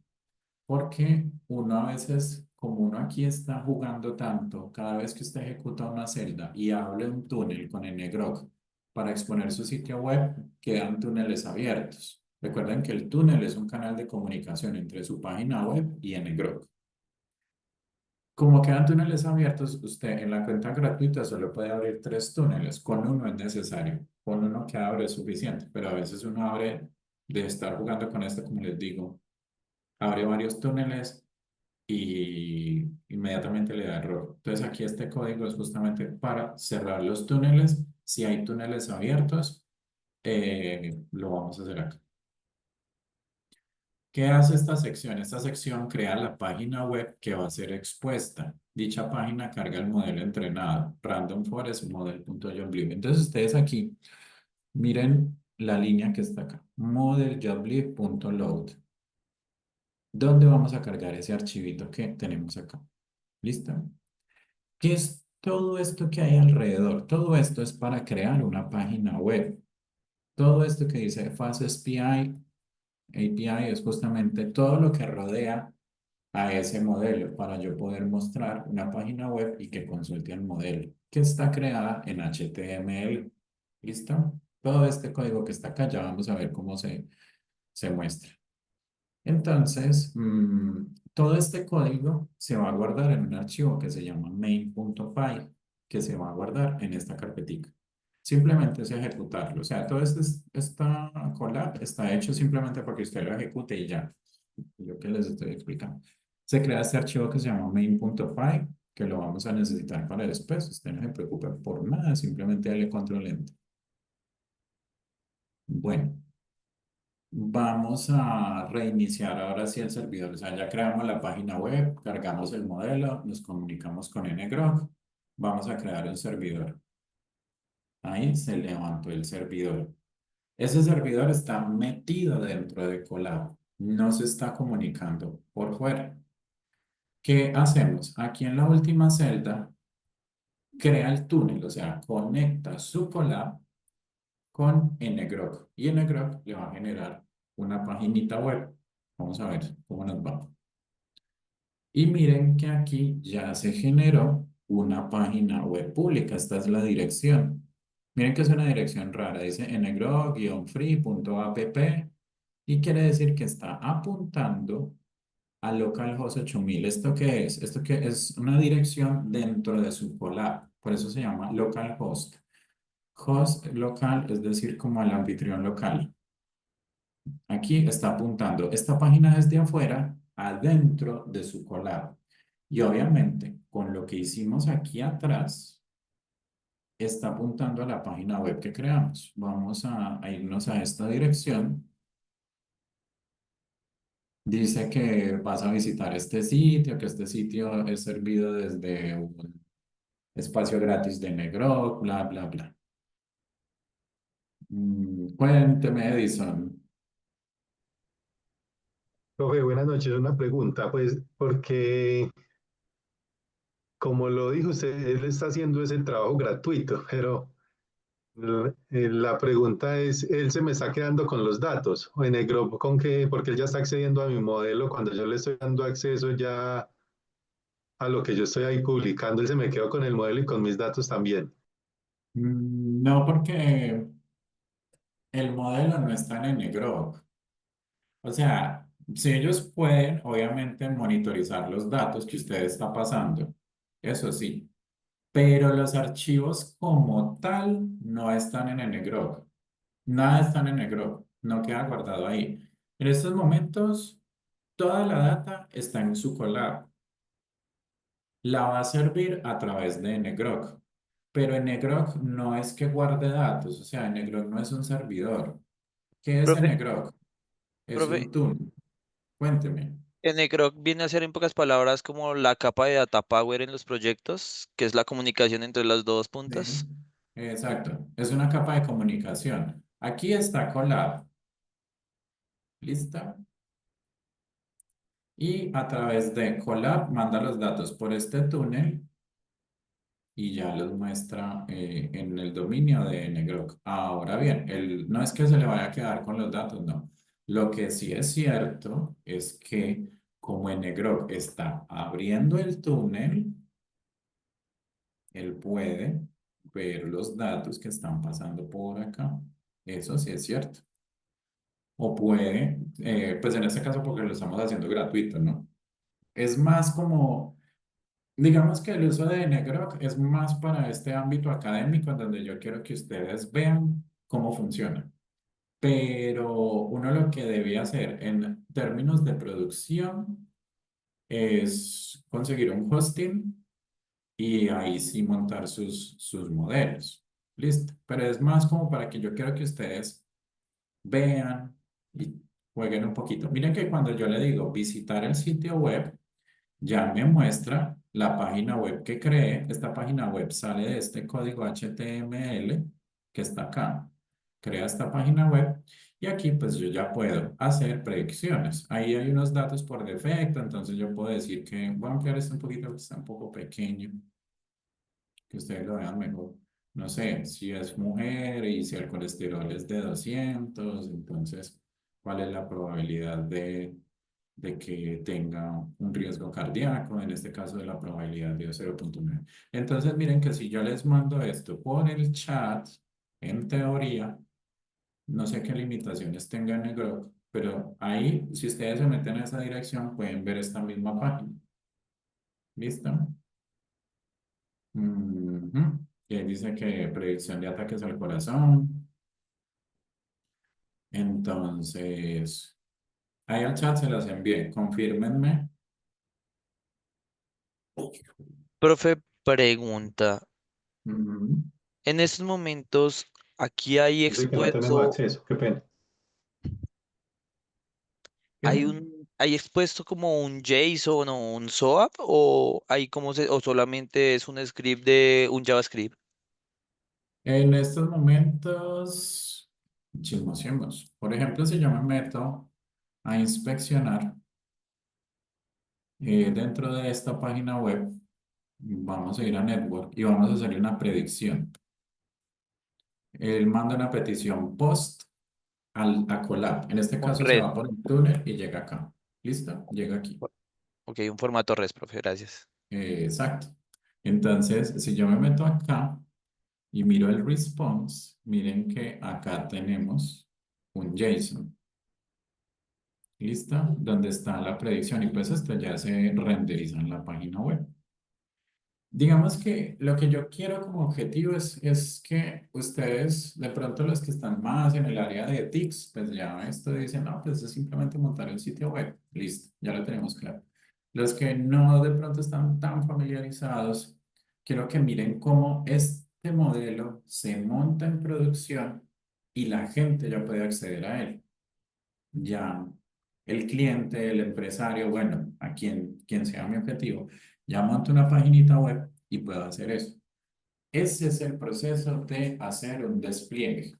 Porque uno a veces, como uno aquí está jugando tanto, cada vez que usted ejecuta una celda y abre un túnel con Ngrok para exponer su sitio web, quedan túneles abiertos. Recuerden que el túnel es un canal de comunicación entre su página web y Ngrok. Como quedan túneles abiertos, usted en la cuenta gratuita solo puede abrir 3 túneles. Con uno es necesario. Con uno que abre es suficiente. Pero a veces uno abre, de estar jugando con esto, como les digo, abre varios túneles y inmediatamente le da error. Entonces aquí este código es justamente para cerrar los túneles. Si hay túneles abiertos, lo vamos a hacer acá. ¿Qué hace esta sección? Esta sección crea la página web que va a ser expuesta. Dicha página carga el modelo entrenado, Random Forest model.jobLib. Entonces ustedes aquí miren la línea que está acá, model.jobLib.load. ¿Dónde vamos a cargar ese archivito que tenemos acá? ¿Listo? ¿Qué es todo esto que hay alrededor? Todo esto es para crear una página web. Todo esto que dice Fast API es justamente todo lo que rodea a ese modelo para yo poder mostrar una página web y que consulte el modelo que está creada en HTML. ¿Listo? Todo este código que está acá ya vamos a ver cómo se muestra. Entonces, todo este código se va a guardar en un archivo que se llama main.py, que se va a guardar en esta carpetita. Simplemente es ejecutarlo. O sea, todo esta collab está hecho simplemente porque usted lo ejecute y ya. Lo que les estoy explicando. Se crea este archivo que se llama main.py, que lo vamos a necesitar para después. Usted no se preocupe por nada, simplemente dale control enter. Bueno. Vamos a reiniciar ahora sí el servidor. O sea, ya creamos la página web, cargamos el modelo, nos comunicamos con Ngrok. Vamos a crear un servidor. Ahí se levantó el servidor. Ese servidor está metido dentro de Colab. No se está comunicando por fuera. ¿Qué hacemos? Aquí en la última celda, crea el túnel, o sea, conecta su Colab con Ngrok. Y Ngrok le va a generar una paginita web. Vamos a ver cómo nos va. Y miren que aquí ya se generó una página web pública. Esta es la dirección. Miren que es una dirección rara. Dice ngrok-free.app y quiere decir que está apuntando a localhost 8000. ¿Esto qué es? Esto que es una dirección dentro de su collab. Por eso se llama localhost. Host local, es decir, como el anfitrión local. Aquí está apuntando esta página desde afuera, adentro de su collab. Y obviamente, con lo que hicimos aquí atrás, está apuntando a la página web que creamos. Vamos a irnos a esta dirección. Dice que vas a visitar este sitio, que este sitio es servido desde un espacio gratis de Negrok, bla, bla, bla. Cuénteme, Edison. Profe, buenas noches. Una pregunta, pues, porque como lo dijo usted, él está haciendo ese trabajo gratuito, pero la pregunta es, él se me está quedando con los datos, o en el grupo, ¿con qué? Porque él ya está accediendo a mi modelo cuando yo le estoy dando acceso ya a lo que yo estoy ahí publicando, él se me quedó con el modelo y con mis datos también. No, porque el modelo no está en Negrok. O sea, si ellos pueden, obviamente, monitorizar los datos que usted está pasando, eso sí, pero los archivos como tal no están en el Negrok. Nada está en el Negrok, no queda guardado ahí. En estos momentos, toda la data está en su collab. La va a servir a través de Negrok, pero en Negrok no es que guarde datos, o sea, Negrok no es un servidor. ¿Qué es Profe, Negrok? Es profe, un tool. Cuénteme. Ngrok viene a ser en pocas palabras como la capa de data power en los proyectos, que es la comunicación entre las dos Sí, puntas. exacto. Es una capa de comunicación. Aquí está Collab. ¿Lista? Y a través de Collab manda los datos por este túnel y ya los muestra en el dominio de Negrok. Ahora bien, no es que se le vaya a quedar con los datos, no. Lo que sí es cierto es que como en Negrok está abriendo el túnel, él puede ver los datos que están pasando por acá. Eso sí es cierto. O puede, pues en este caso porque lo estamos haciendo gratuito, ¿no? Es más como, digamos que el uso de Negrok es más para este ámbito académico en donde yo quiero que ustedes vean cómo funciona. Pero uno lo que debía hacer en términos de producción es conseguir un hosting y ahí sí montar sus modelos. Listo. Pero es más como para que yo quiero que ustedes vean y jueguen un poquito. Miren que cuando yo le digo visitar el sitio web, ya me muestra la página web que creé. Esta página web sale de este código HTML que está acá. Crea esta página web y aquí pues yo ya puedo hacer predicciones. Ahí hay unos datos por defecto, entonces yo puedo decir que voy a ampliar esto un poquito porque está un poco pequeño, que ustedes lo vean mejor. No sé, si es mujer y si el colesterol es de 200, entonces, ¿cuál es la probabilidad de que tenga un riesgo cardíaco? En este caso, de la probabilidad de 0,9. Entonces, miren que si yo les mando esto por el chat, en teoría, no sé qué limitaciones tenga en el Grok, pero ahí, si ustedes se meten a esa dirección, pueden ver esta misma página. ¿Listo? Ujú. Y ahí dice que predicción de ataques al corazón. Entonces, ahí al chat se las envié. Confírmenme. Profe, pregunta. Ujú. En estos momentos, aquí hay Dice que no tenemos expuesto, acceso, qué pena. hay ¿Qué? hay expuesto como un JSON o un SOAP, o hay como o solamente es un script de un JavaScript. En estos momentos, chismosemos. Por ejemplo, si yo me meto a inspeccionar dentro de esta página web, vamos a ir a Network y vamos a hacer una predicción. Él manda una petición post a Collab. En este Un caso se red. va por el túnel y llega acá. ¿Listo? Llega aquí. Ok, un formato REST, profe, gracias. Exacto. Entonces, si yo me meto acá y miro el response, miren que acá tenemos un JSON. ¿Listo? Donde está la predicción y pues esto ya se renderiza en la página web. Digamos que lo que yo quiero como objetivo es que ustedes, de pronto los que están más en el área de TICS, pues ya esto dicen, no, pues es simplemente montar el sitio web. Listo, ya lo tenemos claro. Los que no de pronto están tan familiarizados, quiero que miren cómo este modelo se monta en producción y la gente ya puede acceder a él. Ya el cliente, el empresario, bueno, a quien sea mi objetivo, ya monto una paginita web y puedo hacer eso. Ese es el proceso de hacer un despliegue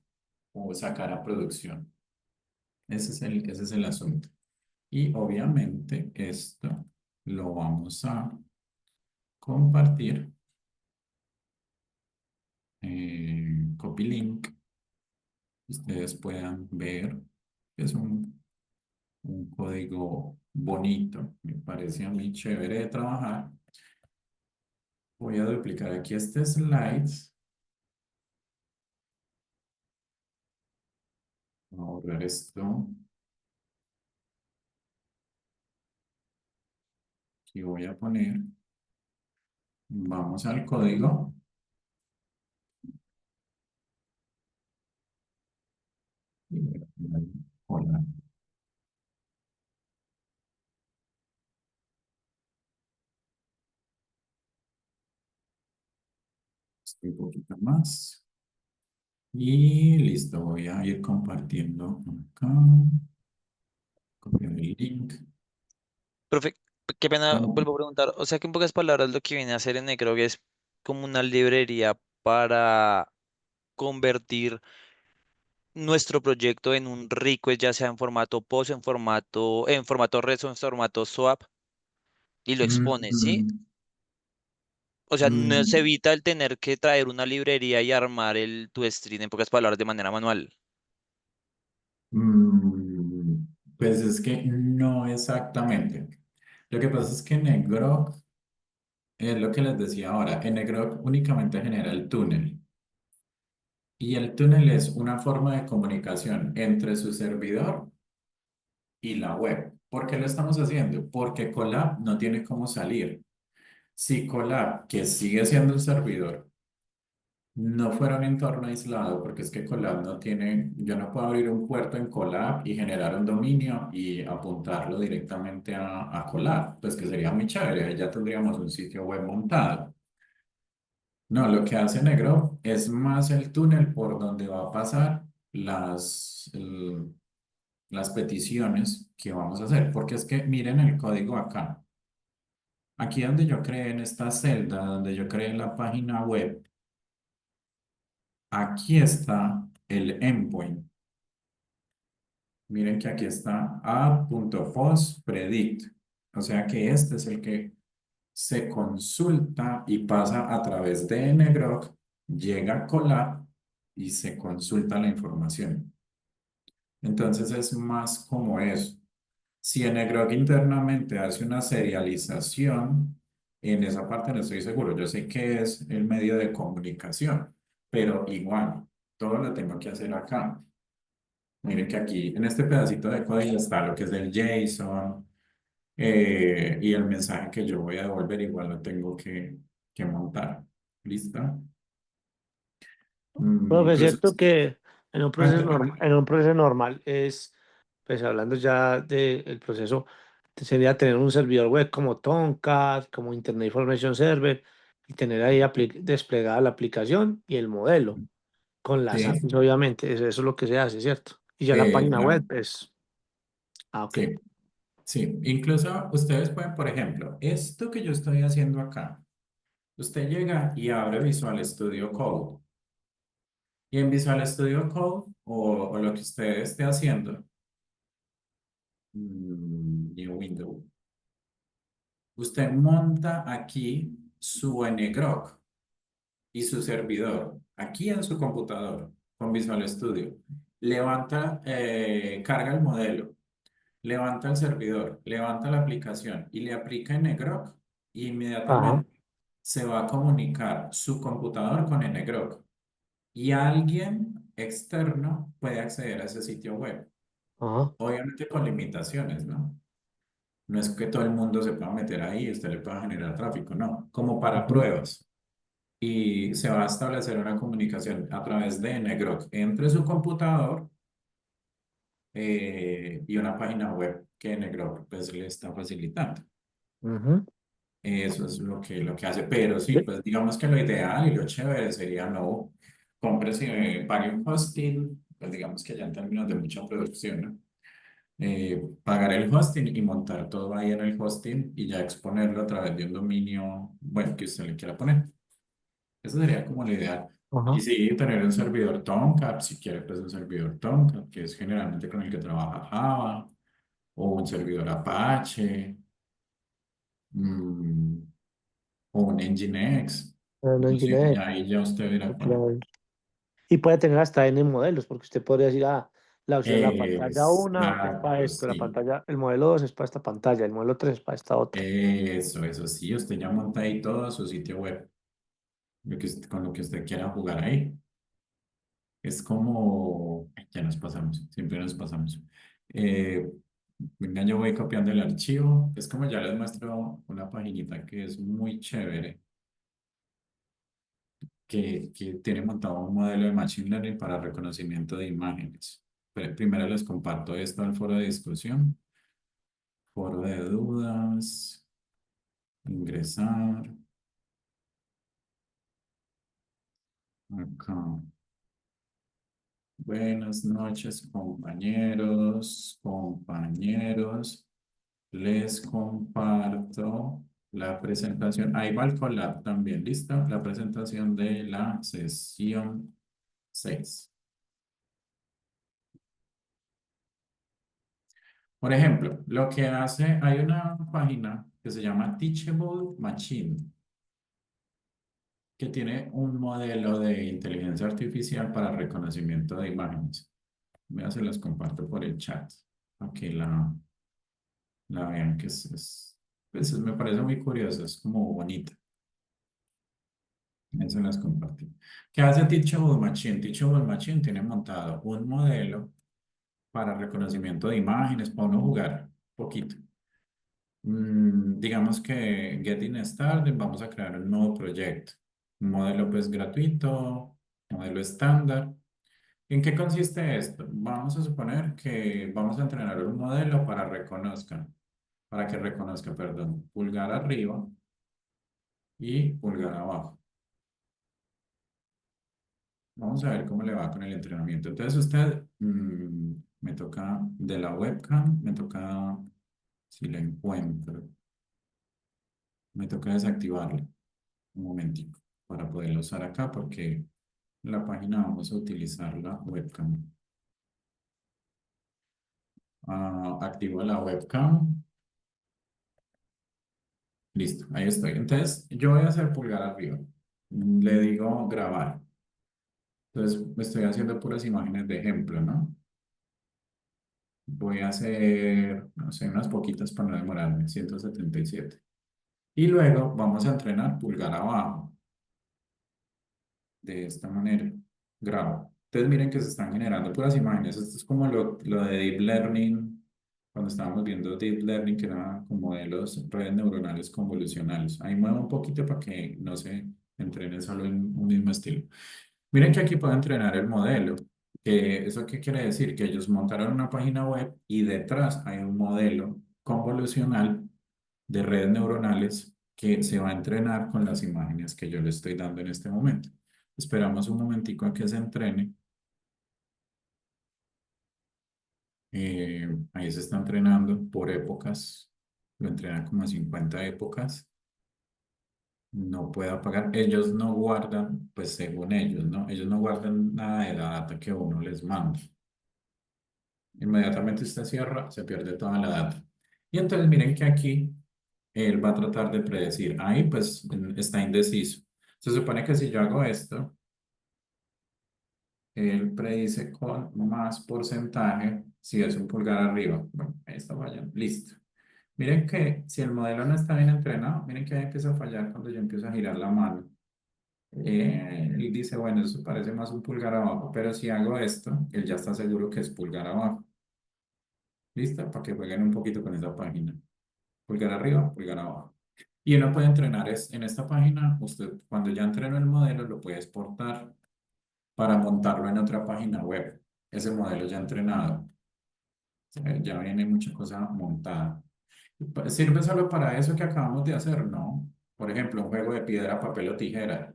o sacar a producción. Ese es el asunto. Y obviamente esto lo vamos a compartir. Copy link. Ustedes puedan ver. Es un código bonito. Me parece a mí chévere de trabajar. Voy a duplicar aquí este slide. Voy a borrar esto. Aquí voy a poner. Vamos al código. Y voy a poner hola. Un poquito más. Y listo, voy a ir compartiendo acá. Copiar el link. Profe, qué pena, ¿Cómo? vuelvo a preguntar. O sea que en pocas palabras lo que viene a hacer en Necrog es como una librería para convertir nuestro proyecto en un request, ya sea en formato POST, en formato REST o en formato SOAP, y lo Mm, expone, ¿sí? mm, O sea, no se mm, evita el tener que traer una librería y armar tu stream en pocas palabras de manera manual. mm, pues es que no exactamente. Lo que pasa es que Negrok, es lo que les decía ahora, en Negrok únicamente genera el túnel. Y el túnel es una forma de comunicación entre su servidor y la web. ¿Por qué lo estamos haciendo? Porque Colab no tiene cómo salir. Si Colab, que sigue siendo un servidor, no fuera un entorno aislado, porque es que Colab no tiene, yo no puedo abrir un puerto en Colab y generar un dominio y apuntarlo directamente a Colab, pues que sería muy chévere, ahí ya tendríamos un sitio web montado. No, lo que hace Negro es más el túnel por donde va a pasar las peticiones que vamos a hacer, porque es que miren el código acá. Aquí donde yo creé en esta celda, donde yo creé la página web, aquí está el endpoint. Miren que aquí está add.postpredict. O sea que este es el que se consulta y pasa a través de ngrok, llega a Colab y se consulta la información. Entonces es más como eso. Si ngrok internamente hace una serialización, en esa parte no estoy seguro. Yo sé que es el medio de comunicación, pero igual, todo lo tengo que hacer acá. Miren que aquí en este pedacito de código está lo que es el JSON y el mensaje que yo voy a devolver igual lo tengo que montar. ¿Listo? Profe, es Incluso, cierto que cuéntame. en un proceso normal es, pues hablando ya del proceso, sería tener un servidor web como Tomcat, como Internet Information Server, y tener ahí desplegada la aplicación y el modelo, con las Sí, APIs, obviamente, eso es lo que se hace, ¿cierto? Y ya la página web claro. es, ok. Sí, sí. Incluso ustedes pueden, por ejemplo, esto que yo estoy haciendo acá, usted llega y abre Visual Studio Code. Y en Visual Studio Code o lo que usted esté haciendo, New Window. Usted monta aquí su ngrok y su servidor, aquí en su computador, con Visual Studio. Levanta, carga el modelo, levanta el servidor, levanta la aplicación y le aplica ngrok y Ajá. inmediatamente se va a comunicar su computador con ngrok y alguien externo puede acceder a ese sitio web. Ajá. Obviamente con limitaciones, ¿no? No es que todo el mundo se pueda meter ahí y usted le pueda generar tráfico, no, como para Ujú. pruebas. Y se va a establecer una comunicación a través de ngrok entre su computador y una página web que ngrok pues le está facilitando. Ujú. Eso es lo que hace. Pero sí, Ve- pues digamos que lo ideal y lo chévere sería no cómprese, pague un hosting, pues digamos que ya en términos de mucha producción, ¿no? Pagar el hosting y montar todo ahí en el hosting y ya exponerlo a través de un dominio web que usted le quiera poner. Eso sería como lo ideal. Y Ajá. sí, tener un servidor Tomcat, si quiere, pues un servidor Tomcat, que es generalmente con el que trabaja Java, o un servidor Apache, mm, o un Nginx. No No sé, Nginx, ya ahí ya usted verá cuál. claro. Y puede tener hasta N modelos, porque usted podría decir, la opción de la pantalla 1 es para Exacto, esto, la sí. pantalla, el modelo 2 es para esta pantalla, el modelo 3 es para esta otra. Eso sí, usted ya monta ahí todo su sitio web, con lo que usted quiera jugar ahí. Es como, ay, ya nos pasamos, siempre nos pasamos. Eh, Venga, yo voy copiando el archivo. Es como ya les muestro una paginita que es muy chévere, que tiene montado un modelo de Machine Learning para reconocimiento de imágenes. Primero les comparto esto al foro de discusión, foro de dudas, ingresar, acá. Buenas noches, compañeros, compañeros. Les comparto la presentación. Ahí va el collab también, ¿listo? La presentación de la sesión 6. Por ejemplo, lo que hace, hay una página que se llama Teachable Machine, que tiene un modelo de inteligencia artificial para reconocimiento de imágenes. Voy a se los comparto por el chat, para que la vean, que pues, me parece muy curioso, es como bonita. Eso las compartí. ¿Qué hace Teachable Machine? Teachable Machine tiene montado un modelo para reconocimiento de imágenes, para uno jugar poquito. Digamos que Getting Started, vamos a crear un nuevo proyecto. Un modelo pues gratuito, modelo estándar. ¿En qué consiste esto? Vamos a suponer que vamos a entrenar un modelo para que reconozca, perdón, pulgar arriba y pulgar abajo. Vamos a ver cómo le va con el entrenamiento. Entonces usted me toca de la webcam, me toca, si la encuentro, me toca desactivarla un momentico para poderla usar acá porque en la página vamos a utilizar la webcam. Activo la webcam. Listo, ahí estoy. Entonces yo voy a hacer pulgar arriba. Le digo grabar. Entonces estoy haciendo puras imágenes de ejemplo, ¿no? Voy a hacer, no sé, unas poquitas para no demorarme, 177. Y luego vamos a entrenar pulgar abajo, de esta manera. Grabo. Entonces miren que se están generando puras imágenes. Esto es como lo de Deep Learning, cuando estábamos viendo Deep Learning, que era con modelos, redes neuronales convolucionales. Ahí muevo un poquito para que no se entrene solo en un mismo estilo. Miren que aquí puedo entrenar el modelo. ¿Eso qué quiere decir? Que ellos montaron una página web y detrás hay un modelo convolucional de redes neuronales que se va a entrenar con las imágenes que yo le estoy dando en este momento. Esperamos un momentico a que se entrene. Ahí se está entrenando por épocas. Lo entrenan como a 50 épocas. No puedo apagar. Ellos no guardan, pues según ellos, ¿no? Ellos no guardan nada de la data que uno les manda. Inmediatamente usted cierra, se pierde toda la data. Y entonces miren que aquí él va a tratar de predecir. Ahí pues está indeciso. Se supone que si yo hago esto, él predice con más porcentaje si es un pulgar arriba. Bueno, ahí está, vayan. Listo. Miren que si el modelo no está bien entrenado, miren que ahí empieza a fallar cuando yo empiezo a girar la mano. Él dice, bueno, eso parece más un pulgar abajo, pero si hago esto, él ya está seguro que es pulgar abajo. ¿Listo? Para que jueguen un poquito con esa página. Pulgar arriba, pulgar abajo. Y uno puede entrenar en esta página, usted cuando ya entrenó el modelo lo puede exportar para montarlo en otra página web. Ese modelo ya entrenado. Ya viene mucha cosa montada. ¿Sirve solo para eso que acabamos de hacer? No. Por ejemplo, un juego de piedra, papel o tijera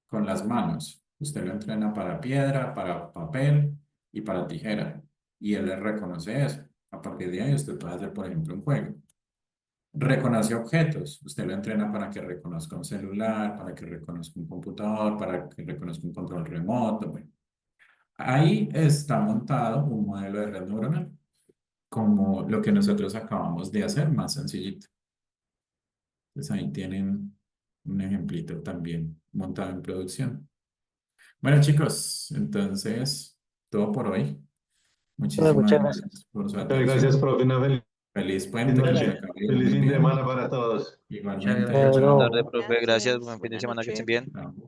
con las manos. Usted lo entrena para piedra, para papel y para tijera. Y él le reconoce eso. A partir de ahí usted puede hacer, por ejemplo, un juego. Reconoce objetos. Usted lo entrena para que reconozca un celular, para que reconozca un computador, para que reconozca un control remoto. Bueno, ahí está montado un modelo de red neuronal, como lo que nosotros acabamos de hacer, más sencillito. Entonces ahí tienen un ejemplito también montado en producción. Bueno, chicos, entonces todo por hoy. Muchísimas Muchas gracias. gracias por su Muchas gracias, atención. profe. Una Feliz puente, que se acabe feliz muy fin de bien. semana para todos. Muchas Igualmente, gracias. Buena chao. tarde, profe. Gracias. Gracias. Buen fin de Buenas semana. Que estén noches. bien. Chao.